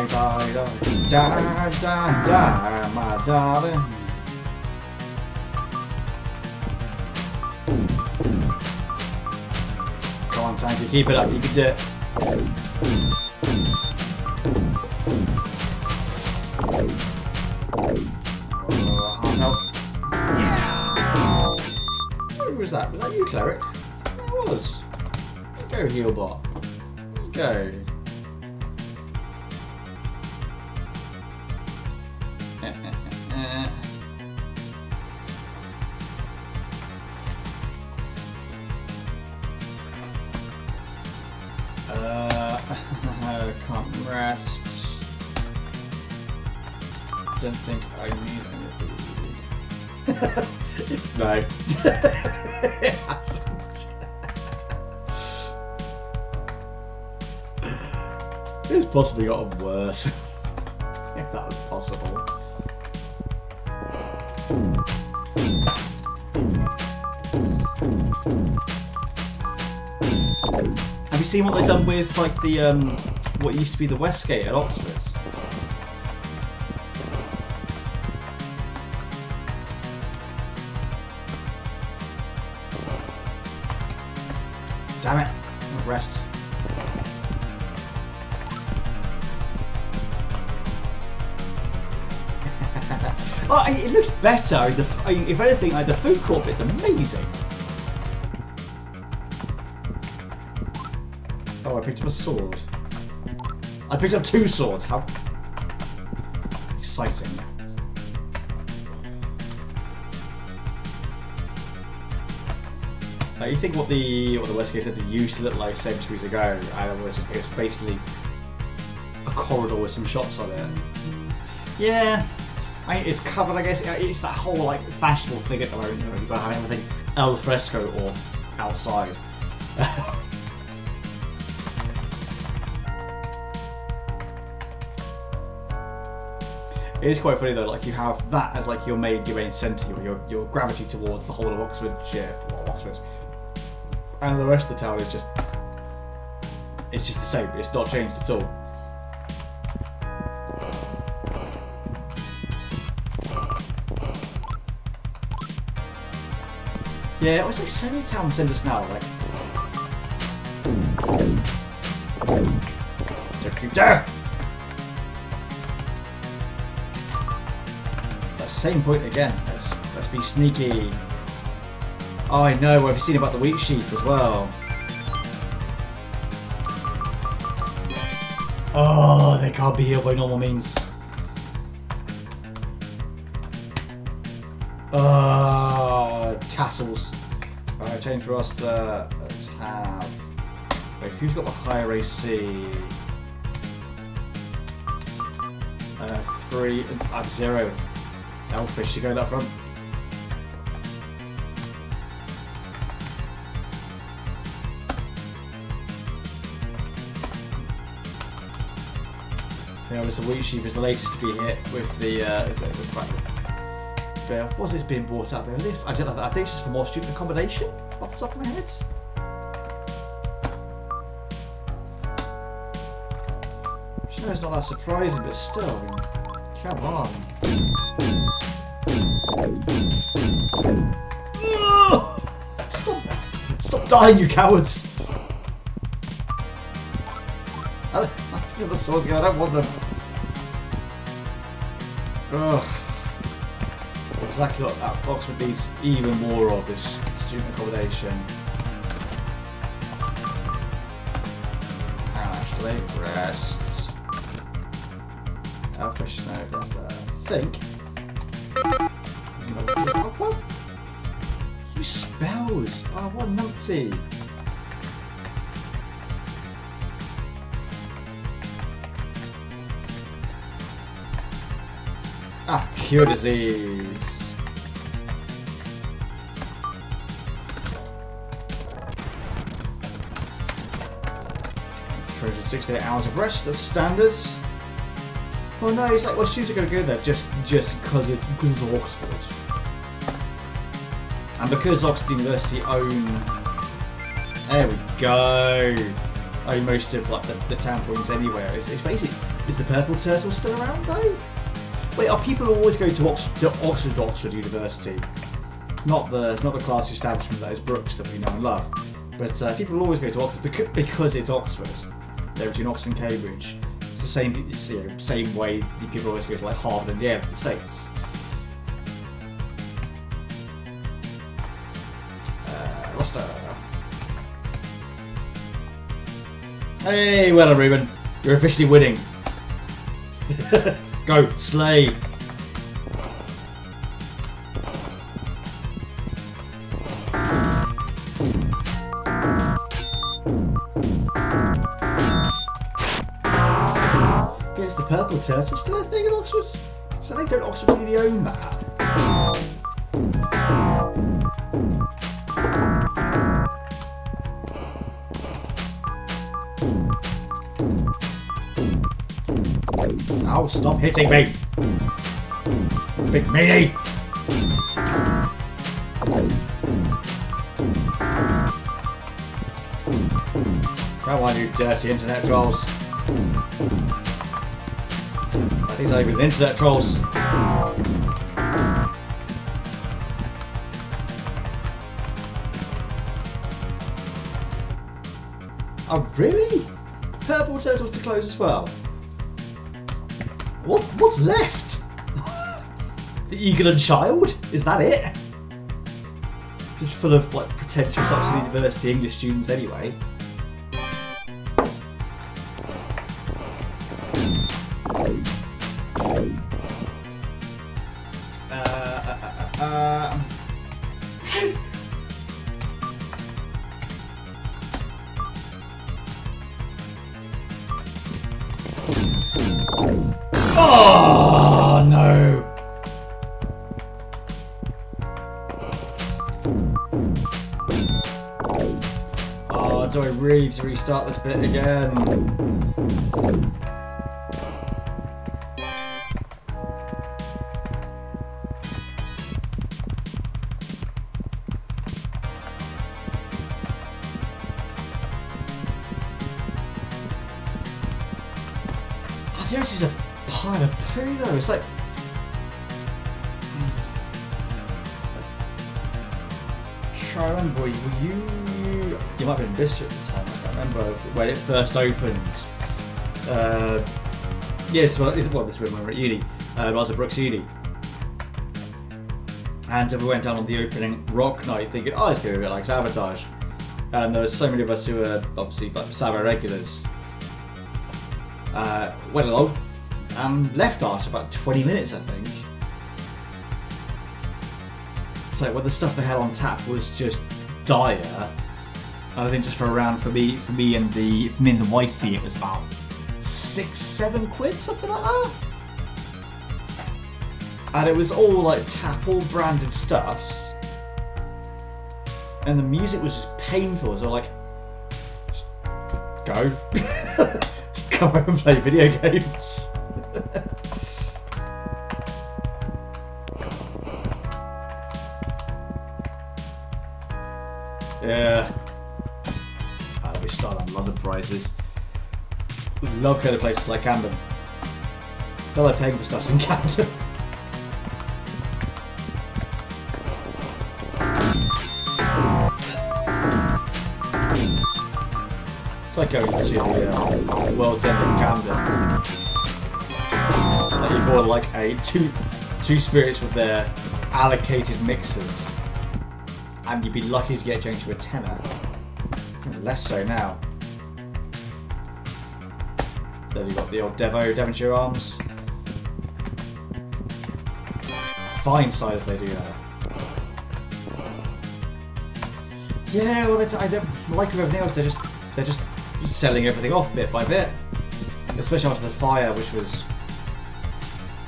die, die, die, die, die, my darling. Come on, Tanky, keep it up, you can do it. Who was that? Was that you, Cleric? It was. Go, Healbot. Go. Can't rest. Don't think I need anything. No. It hasn't. It's possibly gotten worse. If that was possible. Have you seen what they've done with like the what used to be the Westgate at Oxford? Damn it! Rest. Oh, it looks better. If anything, like the food court bit's amazing. Oh, I picked up a sword. I picked up 2 swords. How exciting! You think what the Westgate Centre used to look like centuries ago, and it's basically a corridor with some shops on it. Yeah. It's covered, I guess. It's that whole like fashionable thing at the moment. You know, you've got to have everything al fresco or outside. It is quite funny though. Like you have that as like your main centre, your gravity towards the whole of Oxfordshire, Oxford, and the rest of the town is just the same. It's not changed at all. Yeah, it's like so many town centres now, like... Don't you dare! That same point again. Let's be sneaky. Oh, I know. I've seen about the wheat sheaf as well. Oh, they can't be healed by normal means. Tassels. Alright, change roster. Let's have... Wait, who's got the higher AC? 3. I'm 0. Elfish, you going up front. You know, the wheat sheep is the latest to be hit with the what's this being brought up? I don't know. I think it's just for more student accommodation off the top of my head. I know it's not that surprising, but still, I mean, come on. Stop dying, you cowards! I get the swords going. I don't want them. Ugh. Exactly what that Oxford needs even more of is student accommodation. Actually, rests. Elfish snow, that's that. I think. What? You spells! Oh, what numpty! Ah, cure disease. 6 to 8 hours of rest, that's standard. Well, no, it's like, well, students are going to go there just because it's Oxford. And because Oxford University own... There we go! Own most of like the town points anywhere. It's basically... Is the Purple Turtle still around, though? Wait, are people who always go to Oxford University? Not the classy establishment that is Brooks that we know and love. But people always go to Oxford because it's Oxford. They're between Oxford and Cambridge. It's the same, same way people always go to like Harvard and Yale in the States. Roster. Hey, well done, Ruben. You're officially winning. Go, slay. Is the Purple Turtle still a thing in Oxford? So they don't Oxford really own that. Oh, stop hitting me! Big meanie! Come on, you dirty internet trolls. These are even internet trolls. Oh, really? Purple Turtles to close as well. What's left? The Eagle and Child? Is that it? Just full of like pretentious Oxford University English students anyway. Oh no! Oh, do I really need to restart this bit again? The ocean's a pile of poo though, it's like... Try to remember, were you... You might have been in Bicester at the time, I can't remember when it first opened. Yes, well, this is when we were at uni. I was at Brooks Uni. And we went down on the opening rock night thinking, oh, it's going to be a bit like Sabotage. And there were so many of us who were obviously like Sabo regulars. Went along and left after about 20 minutes, I think. So when the stuff they had on tap was just dire, and I think just for a round for me and the wifey, it was about £6-7 quid, something like that. And it was all like tap, all branded stuffs, and the music was just painful. So like, just go. Just come home and play video games. Yeah. We start on London prices. Love going to places like Camden. I like paying for stuff in Camden. It's like going to the World's End in Camden. Like you bought like two spirits with their allocated mixers, and you'd be lucky to get changed to a tenner. Less so now. Then you've got the old Devonshire Arms. Fine size they do there. Yeah, well, I don't like with everything else. They're just selling everything off bit by bit, especially after the fire, which was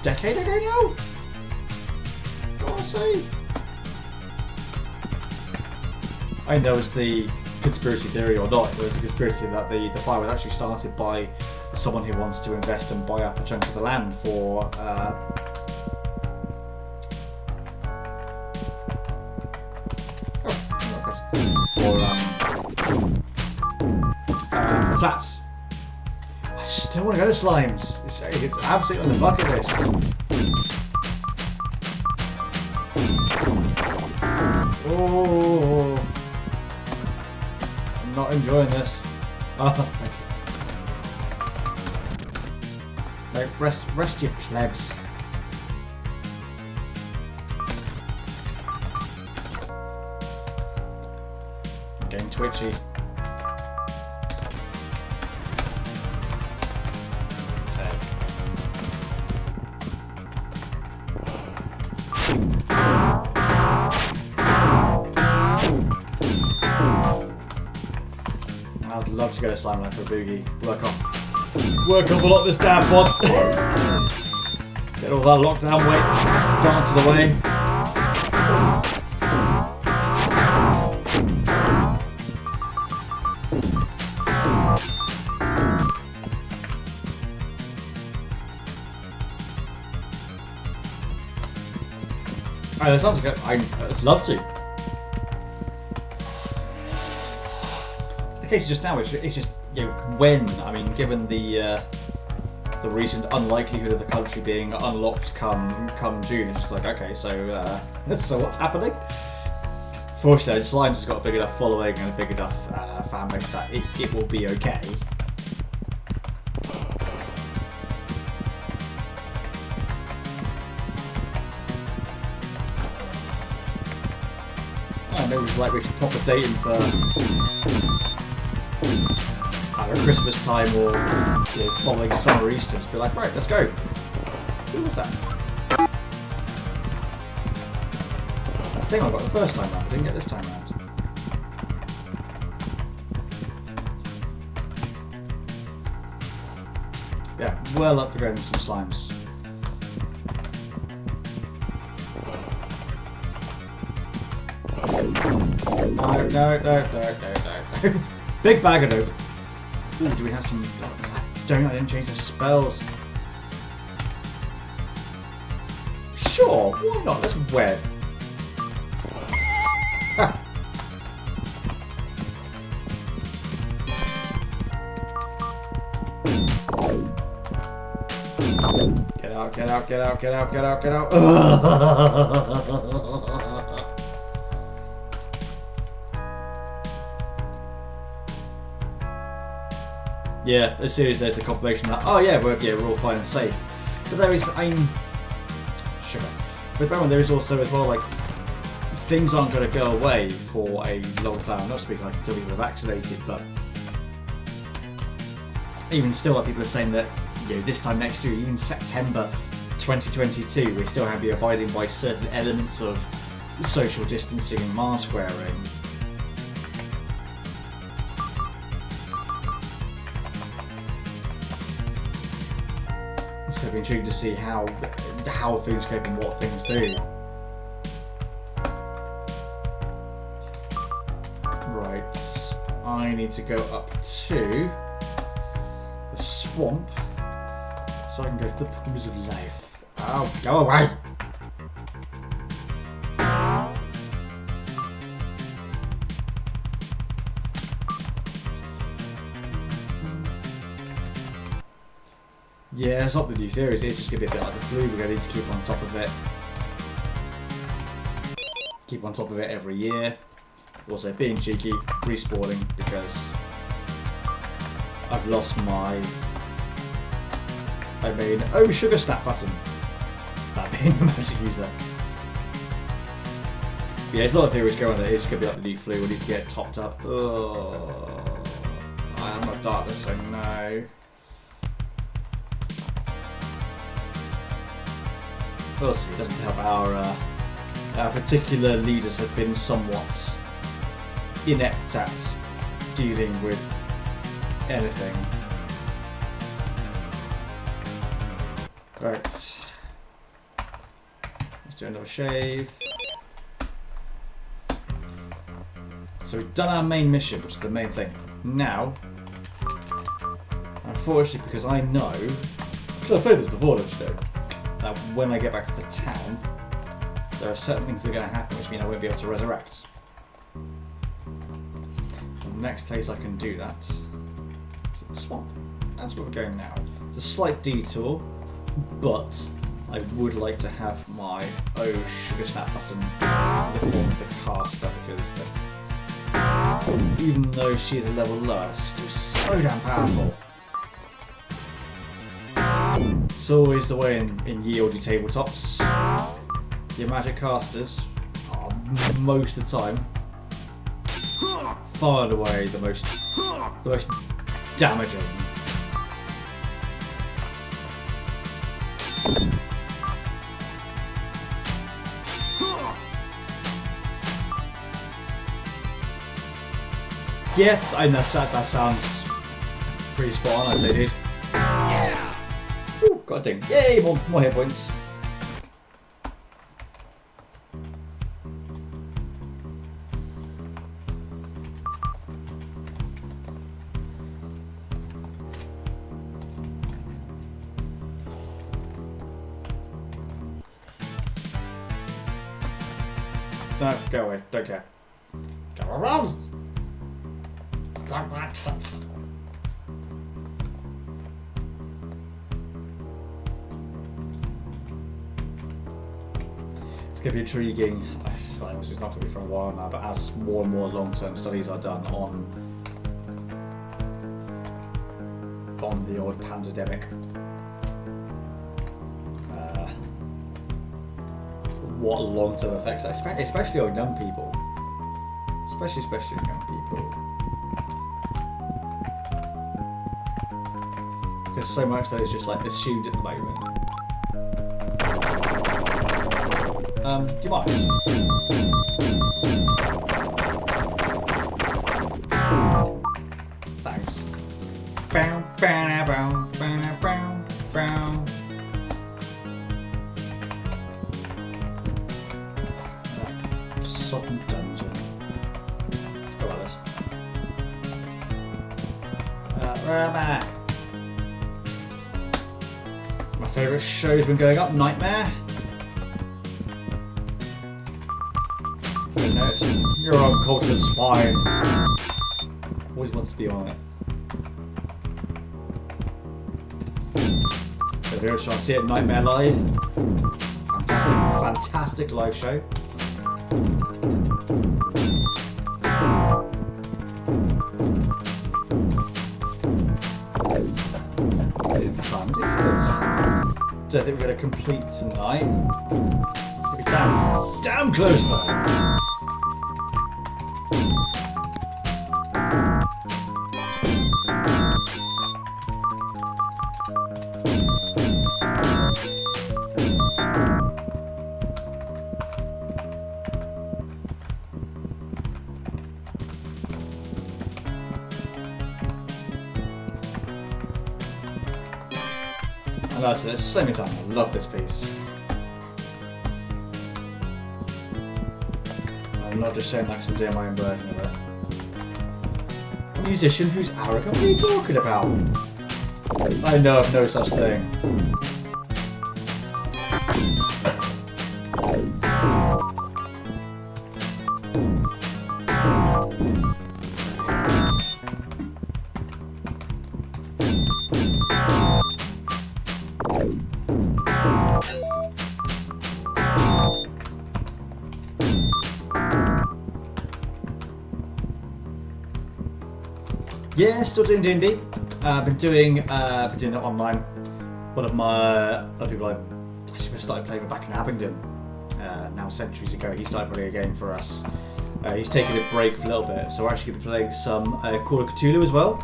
a decade ago now. Gotta say. I mean, there was the conspiracy theory or not, there's a conspiracy that the fire was actually started by someone who wants to invest and buy up a chunk of the land for flats. I still want to go to Slimes. It's absolutely on the bucket list. Oh, I'm not enjoying this. Oh, thank you. No, rest your plebs. I'm getting twitchy. I'd love to go to Slime Land for a boogie. Work off a lot of this damn pod. Get all that lockdown weight dancing away. Oh, that sounds good. I'd love to. The case is just now, it's just, you know, when. I mean, given the recent unlikelihood of the country being unlocked come June, it's just like, okay, so so what's happening? Fortunately, Slimes has got a big enough following and a big enough fan base that it will be okay. Maybe we should pop a date in for either Christmas time or following summer Easter. Just be like, right, let's go. Who was that? I think I got the first time round. I didn't get this time round. Yeah, well up for going with some slimes. No. Big bag of dope. Ooh, do we have some... I didn't change the spells. Sure, why not? Let's web. Get out. Yeah, as soon as there's the confirmation that, oh yeah, we're all fine and safe. But there is, sugar. But remember, there is also as well, like, things aren't going to go away for a long time. Not speaking like until people are vaccinated, but even still, like, people are saying that, this time next year, even September 2022, we're still going to be abiding by certain elements of social distancing and mask wearing. So it'll be intriguing to see how things cope and what things do. Right, I need to go up to the swamp so I can go to the pools of life. Oh, go away! Yeah, it's not the new theories, it's just going to be a bit like the flu, we're going to need to keep on top of it. Keep on top of it every year. Also, being cheeky, respawning, because I've lost my sugar snap button. That being the magic user. But yeah, there's a lot of theories going on that it's going to be like the new flu, we need to get it topped up. Oh, I am a darkness, so no. We'll see, it doesn't help our particular leaders have been somewhat inept at dealing with anything. Right. Let's do another shave. So we've done our main mission, which is the main thing. Now, unfortunately, because I know, because I've played this before, don't you know, that when I get back to the town, there are certain things that are going to happen, which mean I won't be able to resurrect. The next place I can do that is the swamp. That's where we're going now. It's a slight detour, but I would like to have my sugar snap button in the form of the caster, because even though she is a level lower, still so damn powerful. It's always the way in Yieldy tabletops. Your magic casters are most of the time far and away the most damaging. Yeah, I know that sounds pretty spot on, I'd say, dude. Yeah! Ooh, got a ding. Yay, more hit points. No, go away, don't care. Go around! Don't like sense. It's going to be intriguing. It's not going to be for a while now, but as more and more long-term studies are done on the old pandemic, what long-term effects, especially on young people, especially on young people. There's so much that is just like assumed at the moment. Do you mind? Thanks. Bow, bow, bow, bow, bow, bow. Sodden dungeon. Forgot about this. Where am I? My favourite show's been going up, Nightmare. You're uncultured swine. Always wants to be on it. So if you're trying to see it, Nightmare live. Fantastic live show. So I think we're going to complete tonight. Damn close though. I know I said it so many times, I love this piece. I'm not just saying that because I'm doing my own version of it. A musician who's arrogant? What are you talking about? I know of no such thing. Yeah, still doing D&D. I've been doing it online. One of the people I actually first started playing with back in Abingdon, now centuries ago, he started playing a game for us. He's taken a break for a little bit, so we're actually going to be playing some Call of Cthulhu as well.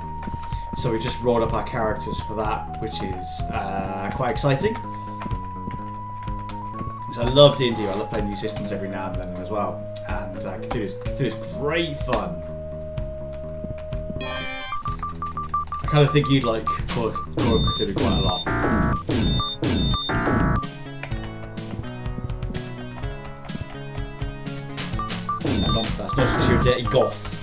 So we just rolled up our characters for that, which is quite exciting. So I love D&D, I love playing new systems every now and then as well. And Cthulhu's great fun. I kind of think you'd like Call of Cthulhu quite a lot. And that's not just your dirty goth.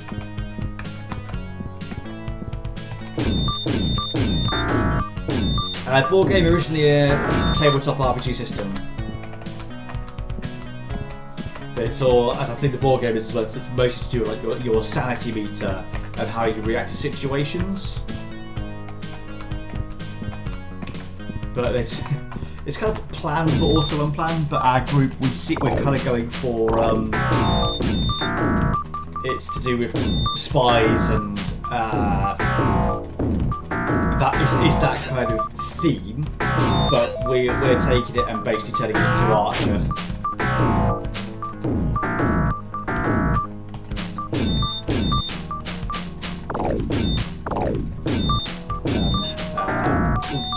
Board game originally a tabletop RPG system. But it's all, as I think the board game is, it's mostly to do with like your sanity meter and how you react to situations. But it's kind of planned but also unplanned. But our group, we're kind of going for it's to do with spies and that is that kind of theme. But we're taking it and basically turning it into Archer.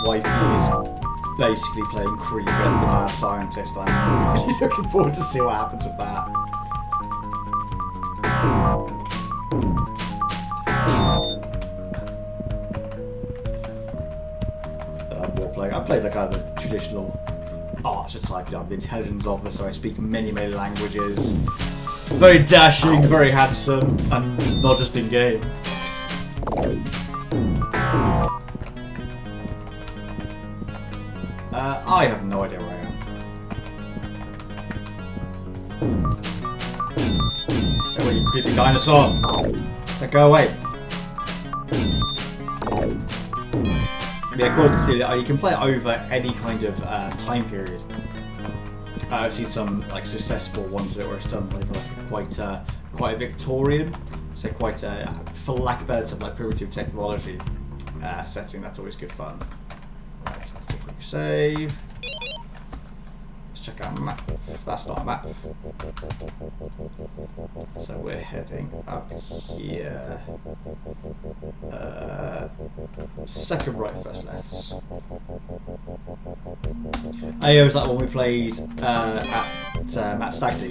Wifey is basically playing Krieger, the mad scientist. I'm really looking forward to see what happens with that. I played like kind of the traditional Archer type. I'm the intelligence officer. I speak many languages. Very dashing, very handsome, and not just in game. I have no idea where I am. Hey, you creepy dinosaur! Go away! Yeah, cool. You can play it over any kind of time period. I've seen some like successful ones that were done like quite Victorian, so quite for lack of better term, like primitive technology setting. That's always good fun. Right, let's do a quick save. Let's check our map. That's not a map. So we're heading up here. Second right, first left. Oh, yeah, was that one we played at Stag Do?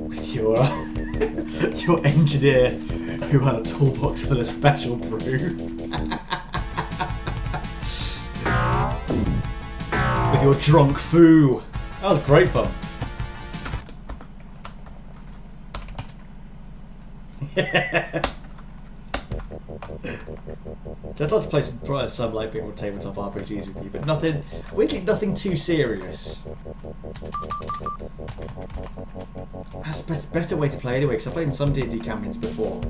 With your engineer who had a toolbox full of special brew. With your drunk foo. That was great fun. I'd love to play some like big tabletop RPGs with you, but weirdly nothing too serious. That's a better way to play anyway, because I've played in some D&D campaigns before,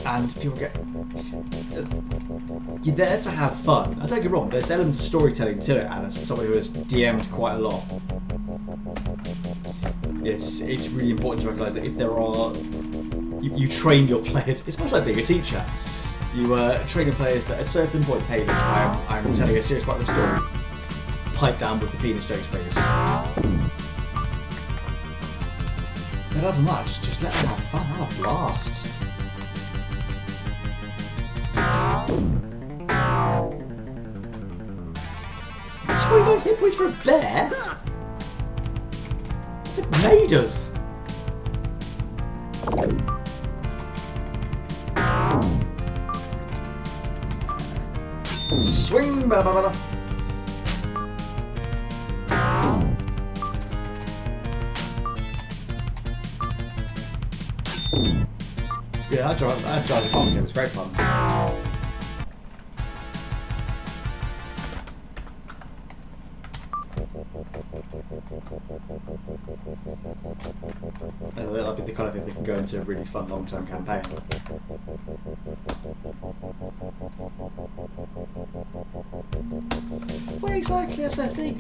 and people you're there to have fun. And don't get me wrong, there's elements of storytelling to it, and as somebody who has DM'd quite a lot, it's really important to recognise that if there are you train your players. It's much like being a teacher. You train your players that at a certain point, hey, look, I'm telling a serious part of the story. Pipe down with the penis jokes, please. But other than that, just let them have fun. Have a blast. 29 hit points for a bear? What's it made of? Swing, blah, blah, blah. Yeah, that drive the comic game was great fun. That'll be the kind of thing that can go into a really fun long-term campaign. Well, exactly, that's the thing.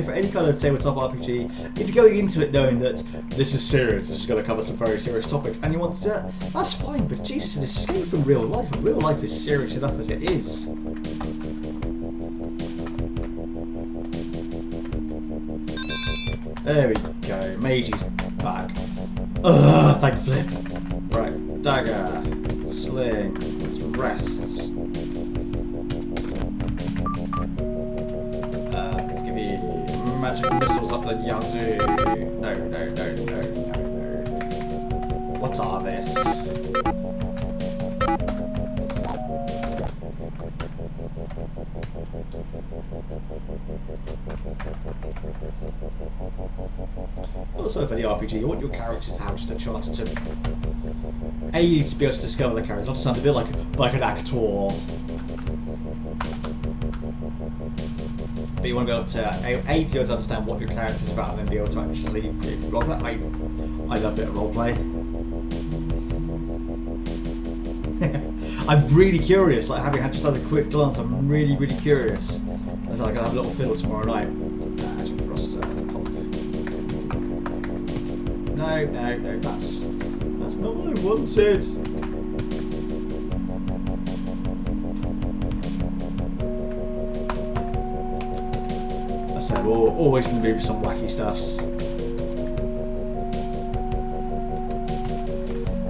For any kind of tabletop RPG, if you're going into it knowing that this is serious, this is going to cover some very serious topics, and you want to, that's fine, but Jesus, an escape from real life, and real life is serious enough as it is. There we go, Meiji back. Ugh, thank flip. Right, dagger, sling, let's rest. Let's give you magic missiles up the yazoo. No. What are this? Also, for the RPG, you want your characters to have just a chance to A, to be able to discover the characters, not to sound a bit like an actor. But you want to be able to A, to be able to understand what your character's about, and then be able to actually log that. I love a bit of roleplay. I'm really curious, like having just had a quick glance, I'm really, really curious. As I'm going to have a little fiddle tomorrow night. Actually, roster, that's a pop. No, that's not what I wanted. I said, we're always in the mood for some wacky stuffs.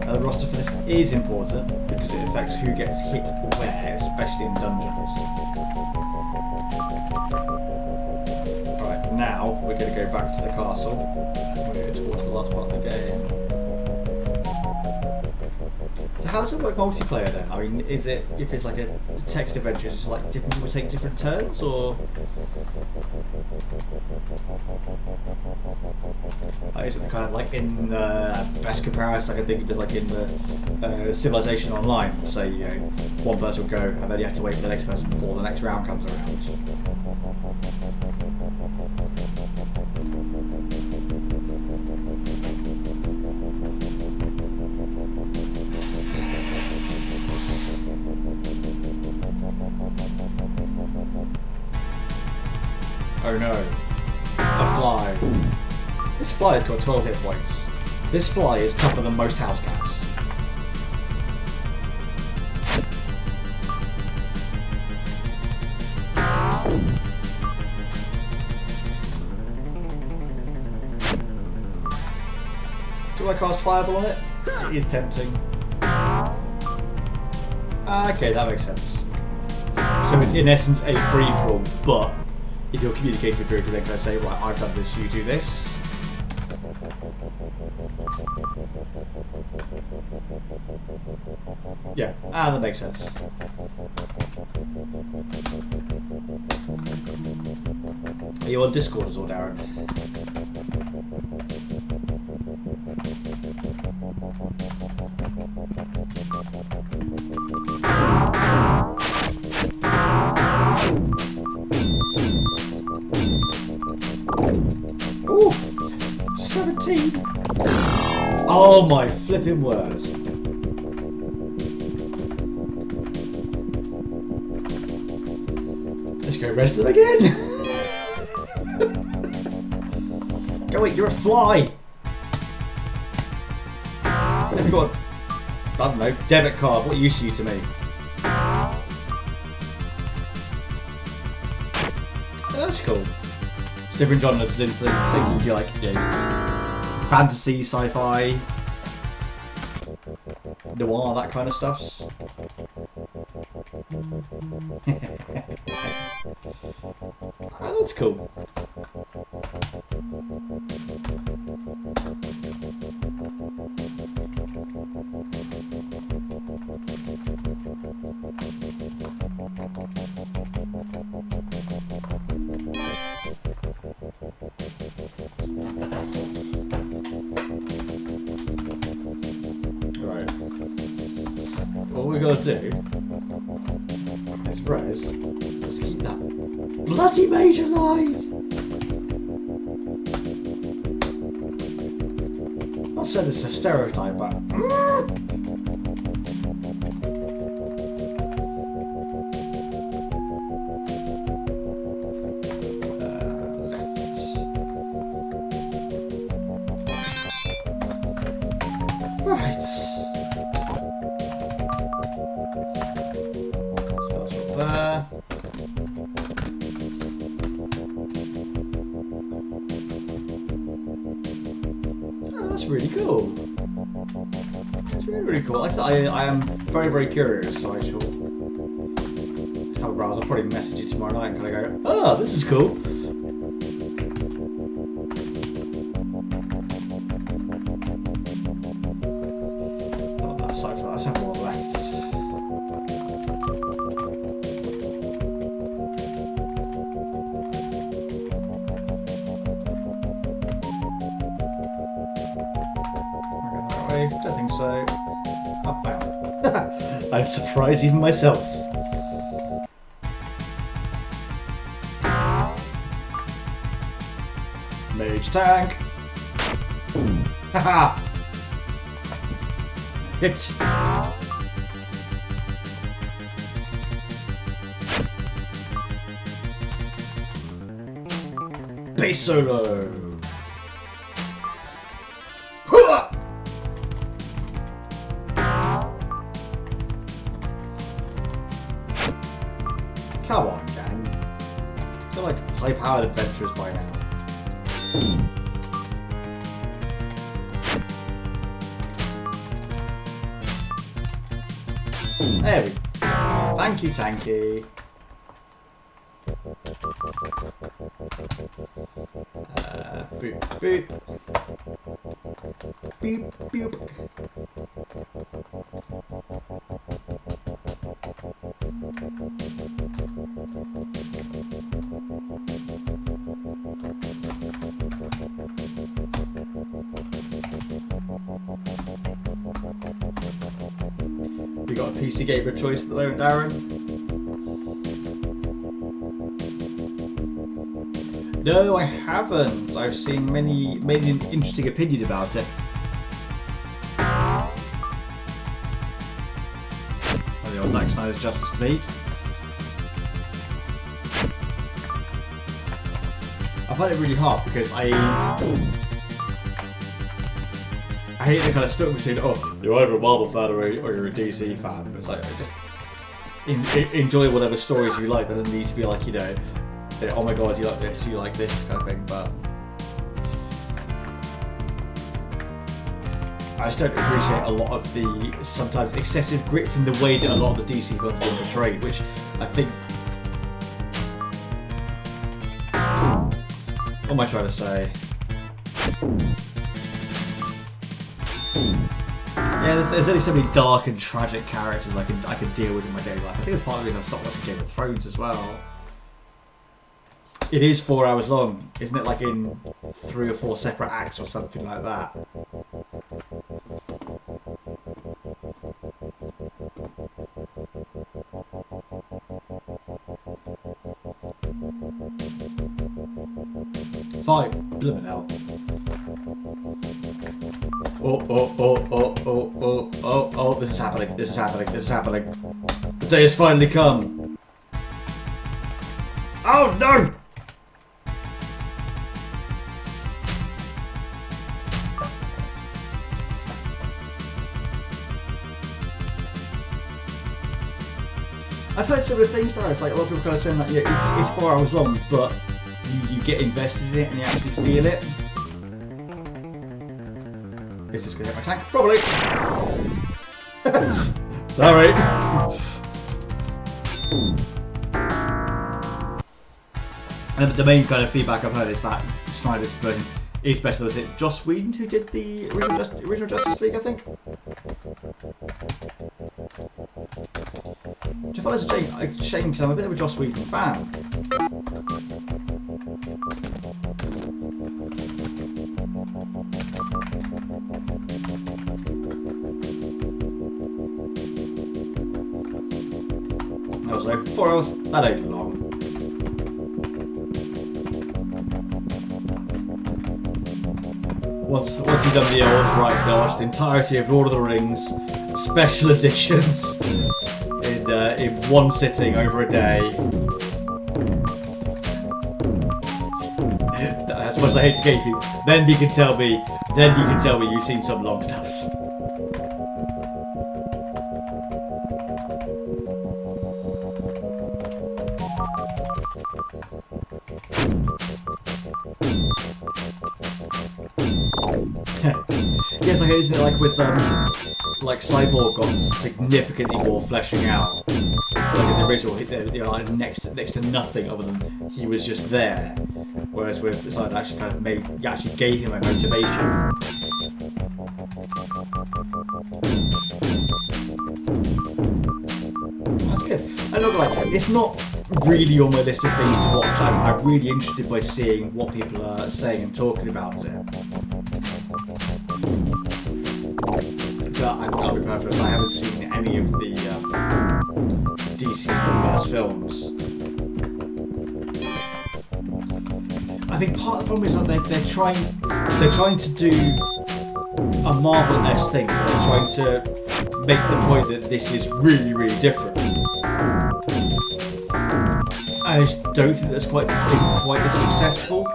The roster for this is important because it affects who gets hit where, especially in dungeons. Right, now we're going to go back to the castle. We're going towards the last part of the game. So how does it work multiplayer then? I mean, is it, if it's like a text adventure, is it like different people take different turns, or is it kind of like in the best comparison I can think of is like in the Civilization Online? So you know, one person will go and then you have to wait for the next person before the next round comes around. Oh no, a fly. This fly has got 12 hit points. This fly is tougher than most house cats. Do I cast Fireball on it? It is tempting. Okay, that makes sense. So it's in essence a free-for-all, but if you're communicating with people, they're going to say, right, I've done this, you do this. Yeah, that makes sense. Are you on Discord as well, Darren? Ooh, 17. Oh my flipping word. Let's go rest them again. Go, wait, you're a fly. Have you got a, I don't know, debit card? What use are you to me? That's cool. It's different genres into the same. Do you like, fantasy, sci-fi, noir, that kind of stuff? Oh, that's cool. Right. What we gotta do is res. Let's keep that bloody mage alive! I said this is a stereotype, but right. So there. Oh, that's really cool. That's really, really cool. Like I said, I am very, very curious, so I shall have a browse. I'll probably message it tomorrow night and kind of go, oh, this is cool. Aside from that, let's have one left. way? Don't think so. Oh, wow. I'm surprised even myself. Mage tank. Haha. Hit. Bass solo. Hooah! Come on, gang. They're like high-powered adventurers by now. There we go. Thank you, Tanky. Boop, boop. Beep, boop. You got a PC gamer choice at the moment, Darren? No, I haven't. I've seen many an interesting opinion about it. Oh, the old Zack Snyder's Justice League. I find it really hard because I hate the kind of split between, oh, you're either a Marvel fan or you're a DC fan. It's like, just enjoy whatever stories you like. There doesn't need to be like, you know, oh my god, you like this kind of thing, but I just don't appreciate a lot of the sometimes excessive grit from the way that a lot of the DC films have been portrayed, which I think... What am I trying to say? Yeah, there's only so many dark and tragic characters I can deal with in my daily life. I think it's part of the reason I stopped watching Game of Thrones as well. It is 4 hours long, isn't it? Like in 3 or 4 separate acts or something like that. Five. Blimmin' hell. Oh, this is happening. This is happening. This is happening. The day has finally come. Oh no! I've heard similar things there. It's like a lot of people kind of saying that, yeah, it's 4 hours long, but you get invested in it and you actually feel it. Is this going to hit my tank? Probably. Sorry. And the main kind of feedback I've heard is that Snyder's version is better. Was it Joss Whedon who did the original Justice League, I think? Which I thought was a shame because I'm a bit of a Joss Whedon fan. That was like 4 hours. That ain't long. Once you've done the old, right, now watch the entirety of Lord of the Rings special editions in one sitting over a day. As much as I hate to gape you, then you can tell me you've seen some long stuffs. Yes, okay, isn't it like with like Cyborg got significantly more fleshing out. Like in the original, they were like next to nothing other than he was just there. Whereas with this, like, actually kind of actually gave him a motivation. That's good. And look, like, it's not really on my list of things to watch. I'm really interested by seeing what people are saying and talking about it. I'll be perfect honest, I haven't seen any of the DC Universe films. I think part of the problem is that they're trying to do a Marvel-esque thing. They're trying to make the point that this is really, really different. I just don't think that's been quite as successful.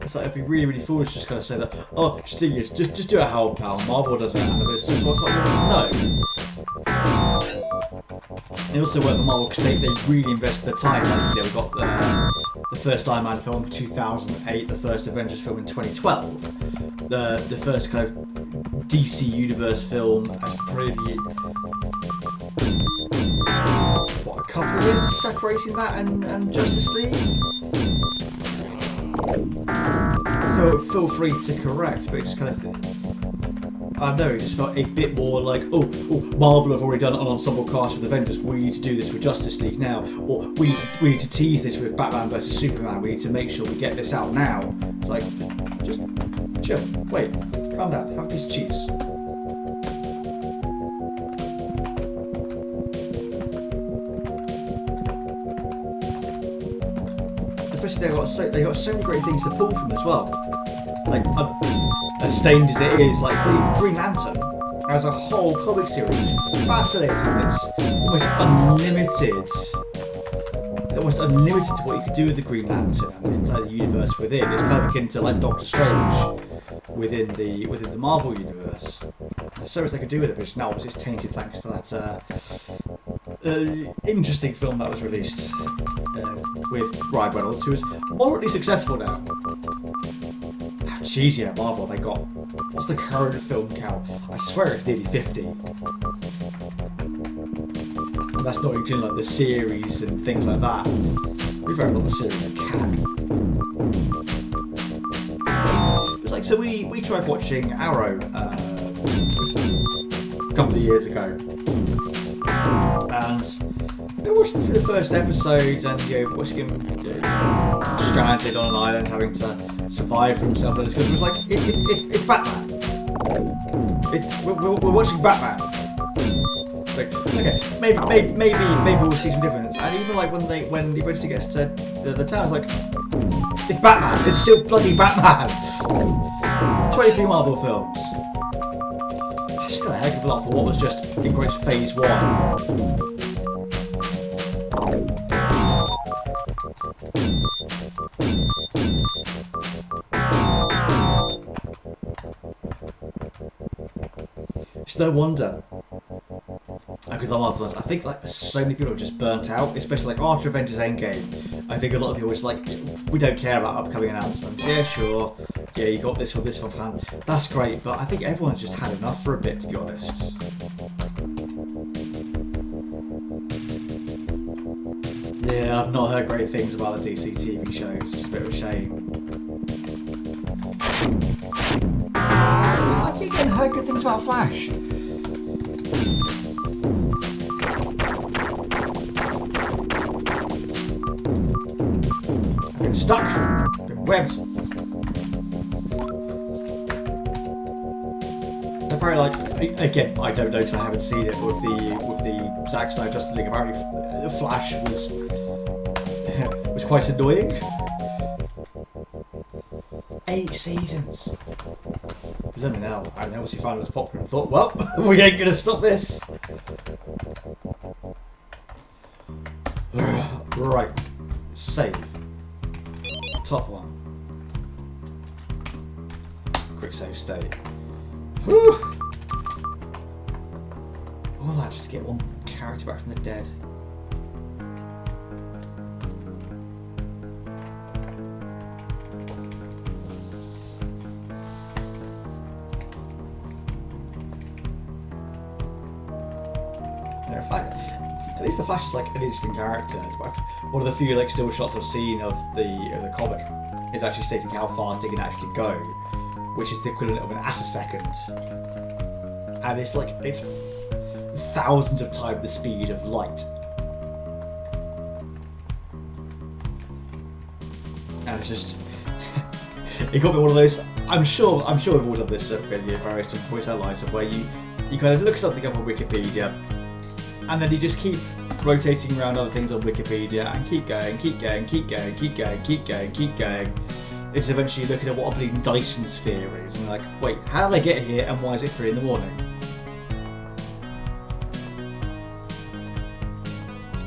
It's like, it'd be really, really foolish to just kind of say that, oh, just do it how Marvel does it, and it's like, no. They also work with Marvel because they really invested the time. Like, we got the first Iron Man film in 2008, the first Avengers film in 2012, the first kind of DC Universe film as probably what, a couple of years separating that and Justice League. Feel free to correct, but it just kind of, I don't know, it just felt a bit more like, oh, Marvel have already done an ensemble cast with Avengers, we need to do this with Justice League now, or we need to tease this with Batman vs Superman, we need to make sure we get this out now. It's like, just chill, wait, calm down, have a piece of cheese. Especially they got so many great things to pull from as well. Like, as stained as it is, like Green Lantern as a whole comic series, fascinating. It's almost unlimited. It's almost unlimited to what you could do with the Green Lantern and the entire universe within. It's kind of akin to like Doctor Strange within the Marvel universe. There's so much they could do with it, but now it's tainted thanks to that interesting film that was released with Ryan Reynolds, who is moderately successful now. Jeez, yeah, Marvel, they got, what's the current film count? I swear it's nearly 50. And that's not including like the series and things like that. We've heard a lot of series of CAG. It was like, so we tried watching Arrow a couple of years ago. And we watched the first episode and watching him stranded on an island having to survive for himself, and it was like it's Batman. We're watching Batman. Like, okay, maybe we'll see some difference. And even like when he eventually gets to the town, it's like it's Batman. It's still bloody Batman. 23 Marvel films. That's still a heck of a lot for what was just in quotes phase 1. It's no wonder. Because I think like so many people are just burnt out, especially like after Avengers Endgame. I think a lot of people are just like, we don't care about upcoming announcements. Yeah, sure. Yeah, you got this for plan. That's great, but I think everyone's just had enough for a bit, to be honest. Yeah, I've not heard great things about the DC TV shows. It's just a bit of a shame. I keep getting heard good things about Flash. I've been stuck. Been webbed. They're probably like, again, I don't know because I haven't seen it, but with the Zack Snyder Justice League, apparently Flash was quite annoying. 8 seasons. Let me know. I obviously found it was popular and thought, well, we ain't gonna stop this. Right. Save. Top one. Quick save state. Whew. All that just to get one character back from the dead. At least the Flash is like an interesting character. One of the few like still shots I've seen of the comic is actually stating how fast he can actually go, which is the equivalent of an attosecond. And it's like it's thousands of times the speed of light. And it's just, it got me one of those. I'm sure we've all done this at various different points in our lives, where you kind of look something up on Wikipedia, and then you just keep rotating around other things on Wikipedia and keep going. It's eventually looking at what a bleeding Dyson sphere is, and you're like, wait, how did I get here, and why is it 3 in the morning?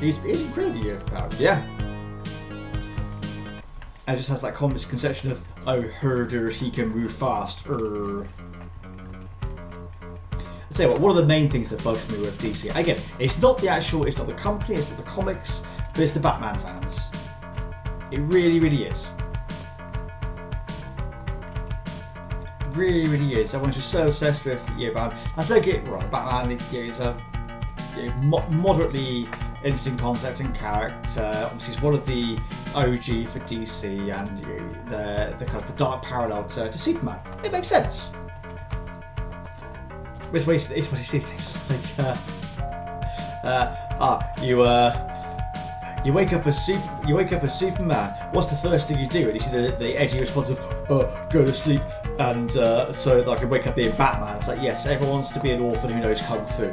He's incredibly overpowered, yeah. And it just has that common misconception of, oh, herder, he can move fast. I'll tell you what, one of the main things that bugs me with DC, again, it's not the company, it's not the comics, but it's the Batman fans. It really, really is. Really is. Everyone's just so obsessed with Batman. I don't get it wrong. Batman is a moderately interesting concept and character. Obviously, he's one of the OG for DC, and the kind of the dark parallel to Superman. It makes sense. It's when you see things like, you wake up as Superman. What's the first thing you do? And you see the edgy response of, go to sleep, and so that I can wake up being Batman. It's like, yes, everyone wants to be an orphan who knows kung fu.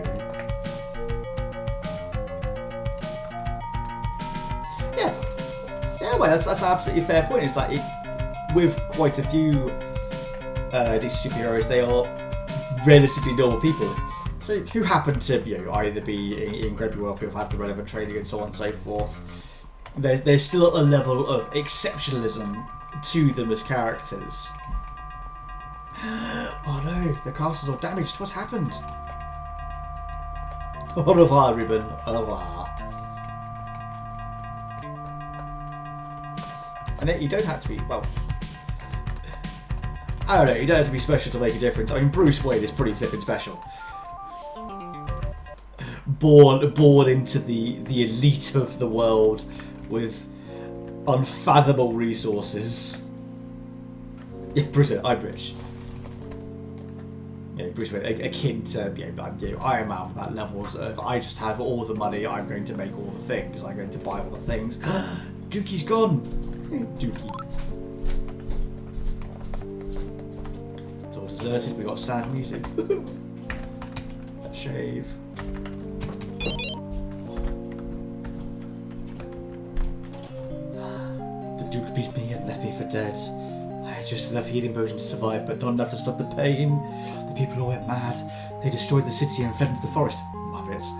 Yeah, well, that's an absolutely fair point. It's like, with quite a few DC superheroes, they are relatively normal people who happen to either be incredibly wealthy or have had the relevant training and so on and so forth. There's still a level of exceptionalism to them as characters. Oh no, the castle's all damaged. What's happened? Au revoir, Ruben. Au revoir. And you don't have to be, well, I don't know, you don't have to be special to make a difference. I mean, Bruce Wayne is pretty flippin' special. Born into the elite of the world with unfathomable resources. Yeah, Bruce Wayne, I'm rich. Yeah, Bruce Wayne, akin to Iron Man with that levels of, I just have all the money, I'm going to make all the things, I'm going to buy all the things. Dookie's gone. Dookie. It's all deserted, we got sad music. Let's shave. The Duke beat me and left me for dead. I had just enough healing potion to survive, but not enough to stop the pain. The people all went mad. They destroyed the city and fled into the forest. Muppets.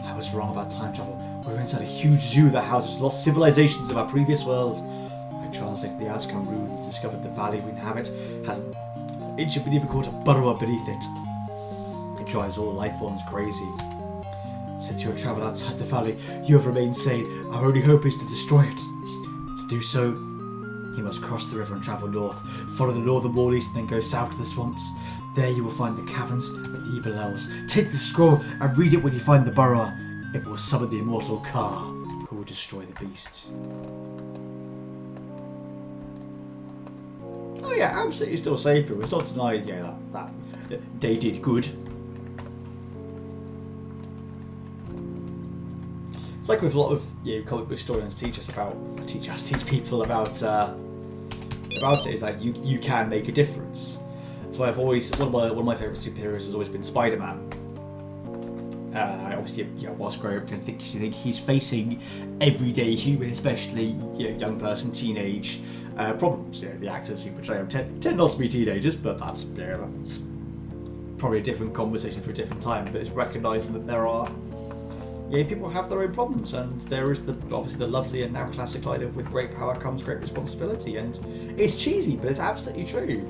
I was wrong about time travel. We were inside a huge zoo that houses lost civilizations of our previous world. I translated the outcome rune and discovered the valley we inhabit has an ancient belief called a burrow beneath it. It drives all life forms crazy. Since you have travelled outside the valley, you have remained sane. Our only hope is to destroy it. To do so, you must cross the river and travel north. Follow the northern wall east and then go south to the swamps. There you will find the caverns of the evil elves. Take the scroll and read it when you find the burrow. It will summon the immortal Ka, who will destroy the beast. Oh yeah, absolutely still safe, but it's not denying that they did good. It's like with a lot of comic book historians teach people about it is that you can make a difference. That's why I've always one of my favourite superheroes has always been Spider-Man. Obviously, whilst growing up, you think he's facing everyday human, especially young person, teenage problems. The actors who portray him tend not to be teenagers, but that's probably a different conversation for a different time. But it's recognising that there are people have their own problems, and there is obviously the lovely and now classic line of with great power comes great responsibility, and it's cheesy, but it's absolutely true.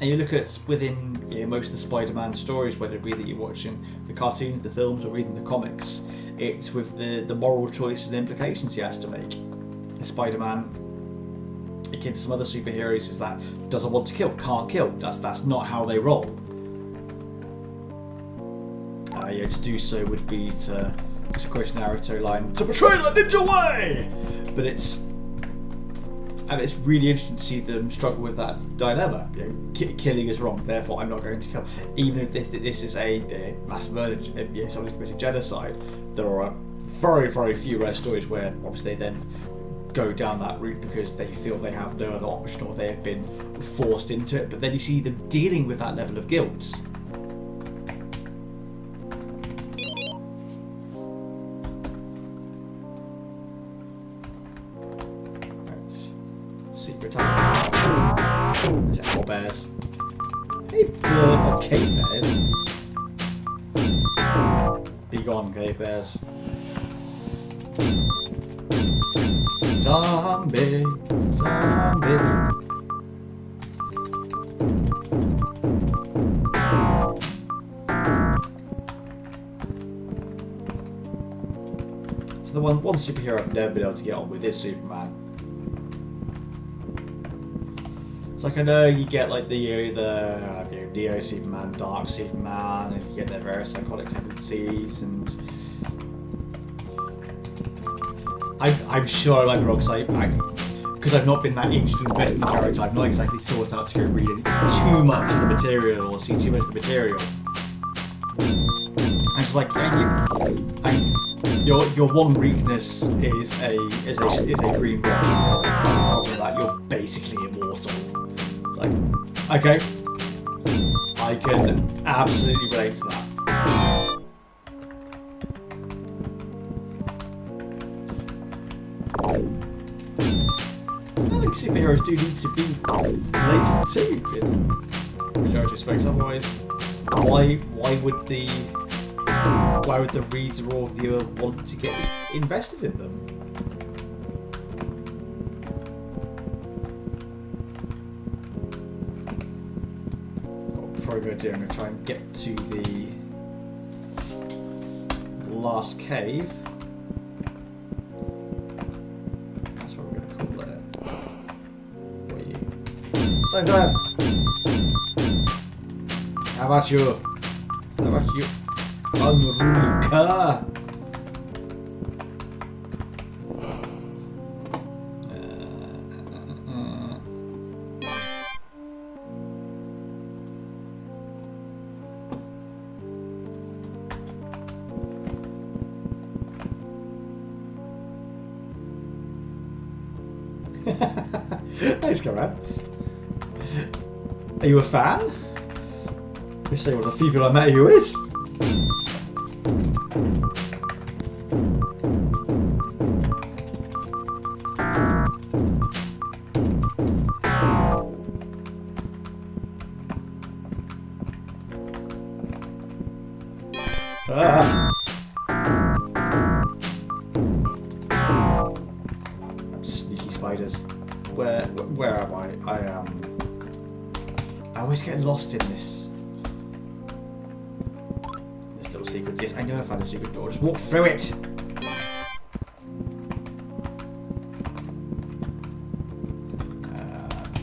And you look at within most of the Spider-Man stories, whether it be that you're watching the cartoons, the films, or reading the comics, it's with the moral choices and implications he has to make. Spider-Man, akin to some other superheroes, is that doesn't want to kill, can't kill. That's not how they roll. To do so would be to quote Naruto line, to betray the ninja way! But it's and it's really interesting to see them struggle with that dilemma. You know, killing is wrong, therefore I'm not going to kill. Even if this is a mass murder, somebody's committed genocide, there are very, very few rare stories where obviously they then go down that route because they feel they have no other option or they have been forced into it. But then you see them dealing with that level of guilt. Secret time. There's owl bears. Hey, bird or cave bears. Be gone, cave bears. Zombie, zombie. So the one superhero I've never been able to get on with is Superman. It's like I know you get like the Neo Superman, Dark Superman, and you get their various psychotic tendencies, and I'm sure I like Rogue because I've not been that interested in invested in the character. I've not exactly sought out to go reading too much of the material or see too much of the material. I'm just like, your one weakness is a green blood. After that, you're basically immortal. It's like, okay, I can absolutely relate to that. I think superheroes do need to be related too in majority respects. Otherwise, why would the reader or viewer want to get invested in them? I'll probably go do. I'm going to try and get to the last cave. That's what we're going to call it. What are you? So glad. How about you? How about you? Unruly car. Thanks, Cameron. Are you a fan? We say one of the few people I met who is. Sneaky spiders. Where am I? I always get lost in this little secret. Yes, I know I found a secret door. Just walk through it.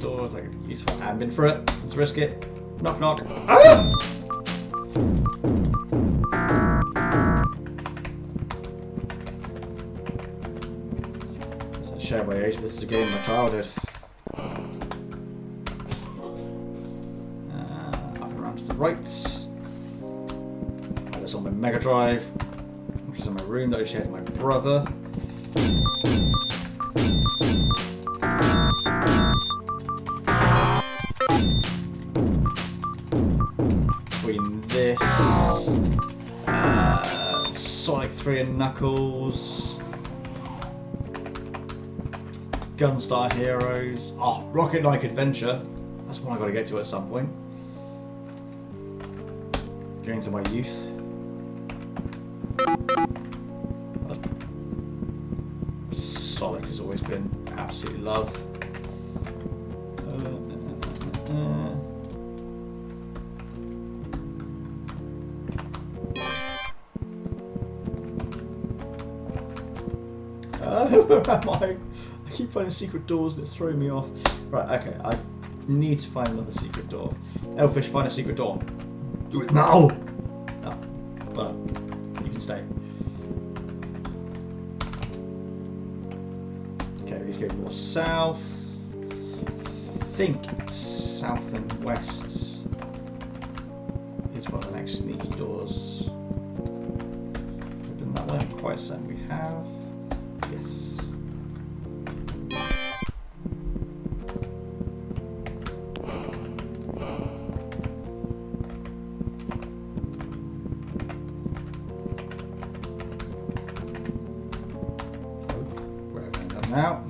Doors I could use for ambient for it. Let's risk it. Knock knock. Ah! Share my age, this is a game of my childhood. Up and around to the right. That's on my Mega Drive, which is in my room that I shared with my brother. Between this, Sonic 3 and Knuckles. Gunstar Heroes. Oh, Rocket Like Adventure. That's one I got to get to at some point. Going to my youth. Sonic has always been absolute love. Where am I? I keep finding secret doors and it's throwing me off. Right, okay, I need to find another secret door. Elfish, find a secret door. Do it now! No. Well, you can stay. Okay, let's go more south. think south and west is one of the next sneaky doors. Open that way. I'm quite certain we have. Yes. Now,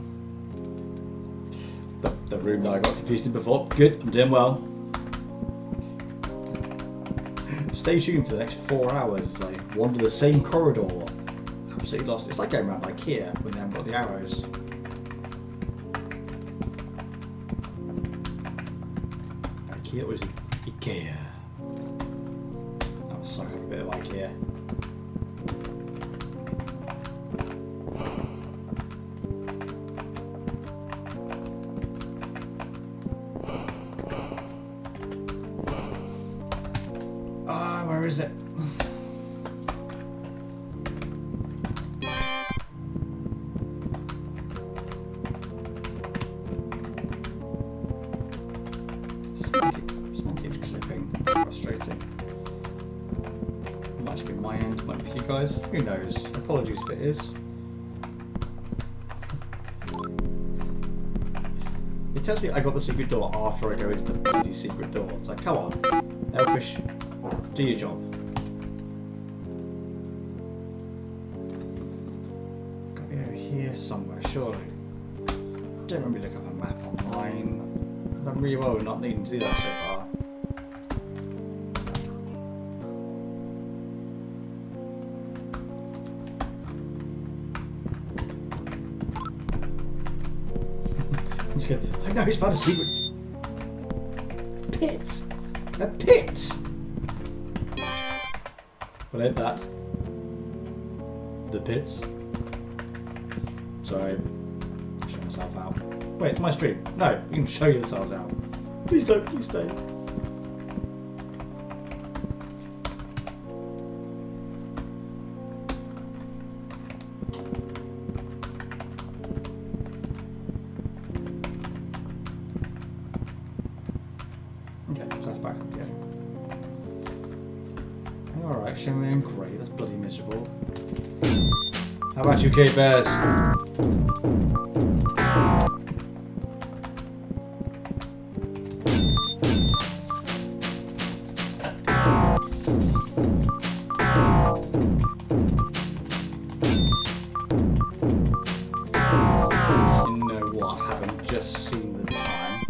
the room that I got confused in before. Good, I'm doing well. Stay tuned for the next 4 hours as I wander the same corridor. Absolutely lost. It's like going around IKEA when they haven't got the arrows. IKEA was IKEA. That was suck up a bit of IKEA. Where is it? Someone keeps clipping. It's frustrating. It might just be my end, might be you guys. Who knows? Apologies if it is. It tells me I got the secret door after I go into the bloody secret door. It's like, come on, Elfish. Do your job. Gotta be over here somewhere, surely. Don't remember to look up a map online. I've done really well with not needing to do that so far. That's good. I know he's found a secret pit. A pit. But ain't that the pits? Sorry, show myself out. Wait, it's my stream. No, you can show yourselves out. Please don't, please stay. Okay, so that's back to the game. Alright, shimmery and grey, that's bloody miserable. How about you, Caverns? You know what, having just seen the time,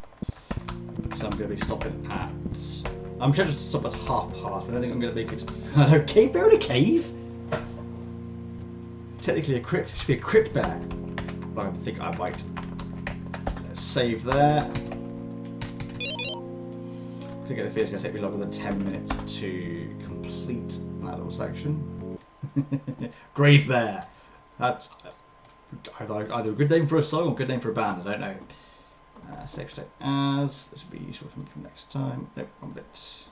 so I'm going to be stopping at... I'm scheduled to stop at 1:30, but I don't think I'm going to make it to... I know, cave bear in a cave? Technically a crypt. It should be a crypt bear. But I think I might. Let's save there. I get the fear it's going to take me longer than 10 minutes to complete that little section. Grave bear. That's either a good name for a song or a good name for a band. I don't know. Save state as. This will be useful for next time. Nope, one bit.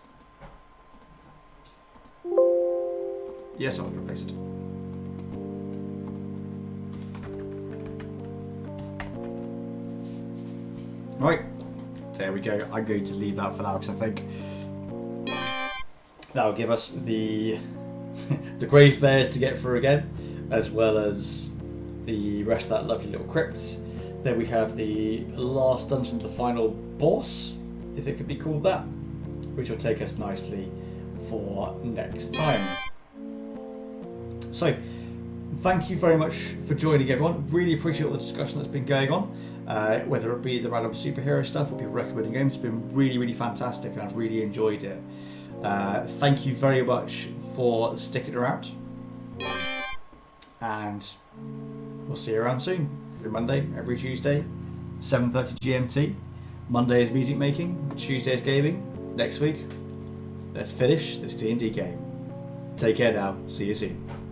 Yes, I'll replace it. Right, there we go. I'm going to leave that for now because I think that will give us the the grave bears to get through again, as well as the rest of that lovely little crypt. Then we have the last dungeon, the final boss, if it could be called that, which will take us nicely for next time. So, thank you very much for joining, everyone. Really appreciate all the discussion that's been going on, whether it be the random superhero stuff or people recommending games. It's been really, really fantastic, and I've really enjoyed it. Thank you very much for sticking around, and we'll see you around soon. Every Monday, every Tuesday, 7:30 GMT. Monday is music making, Tuesday is gaming. Next week, let's finish this D&D game. Take care now. See you soon.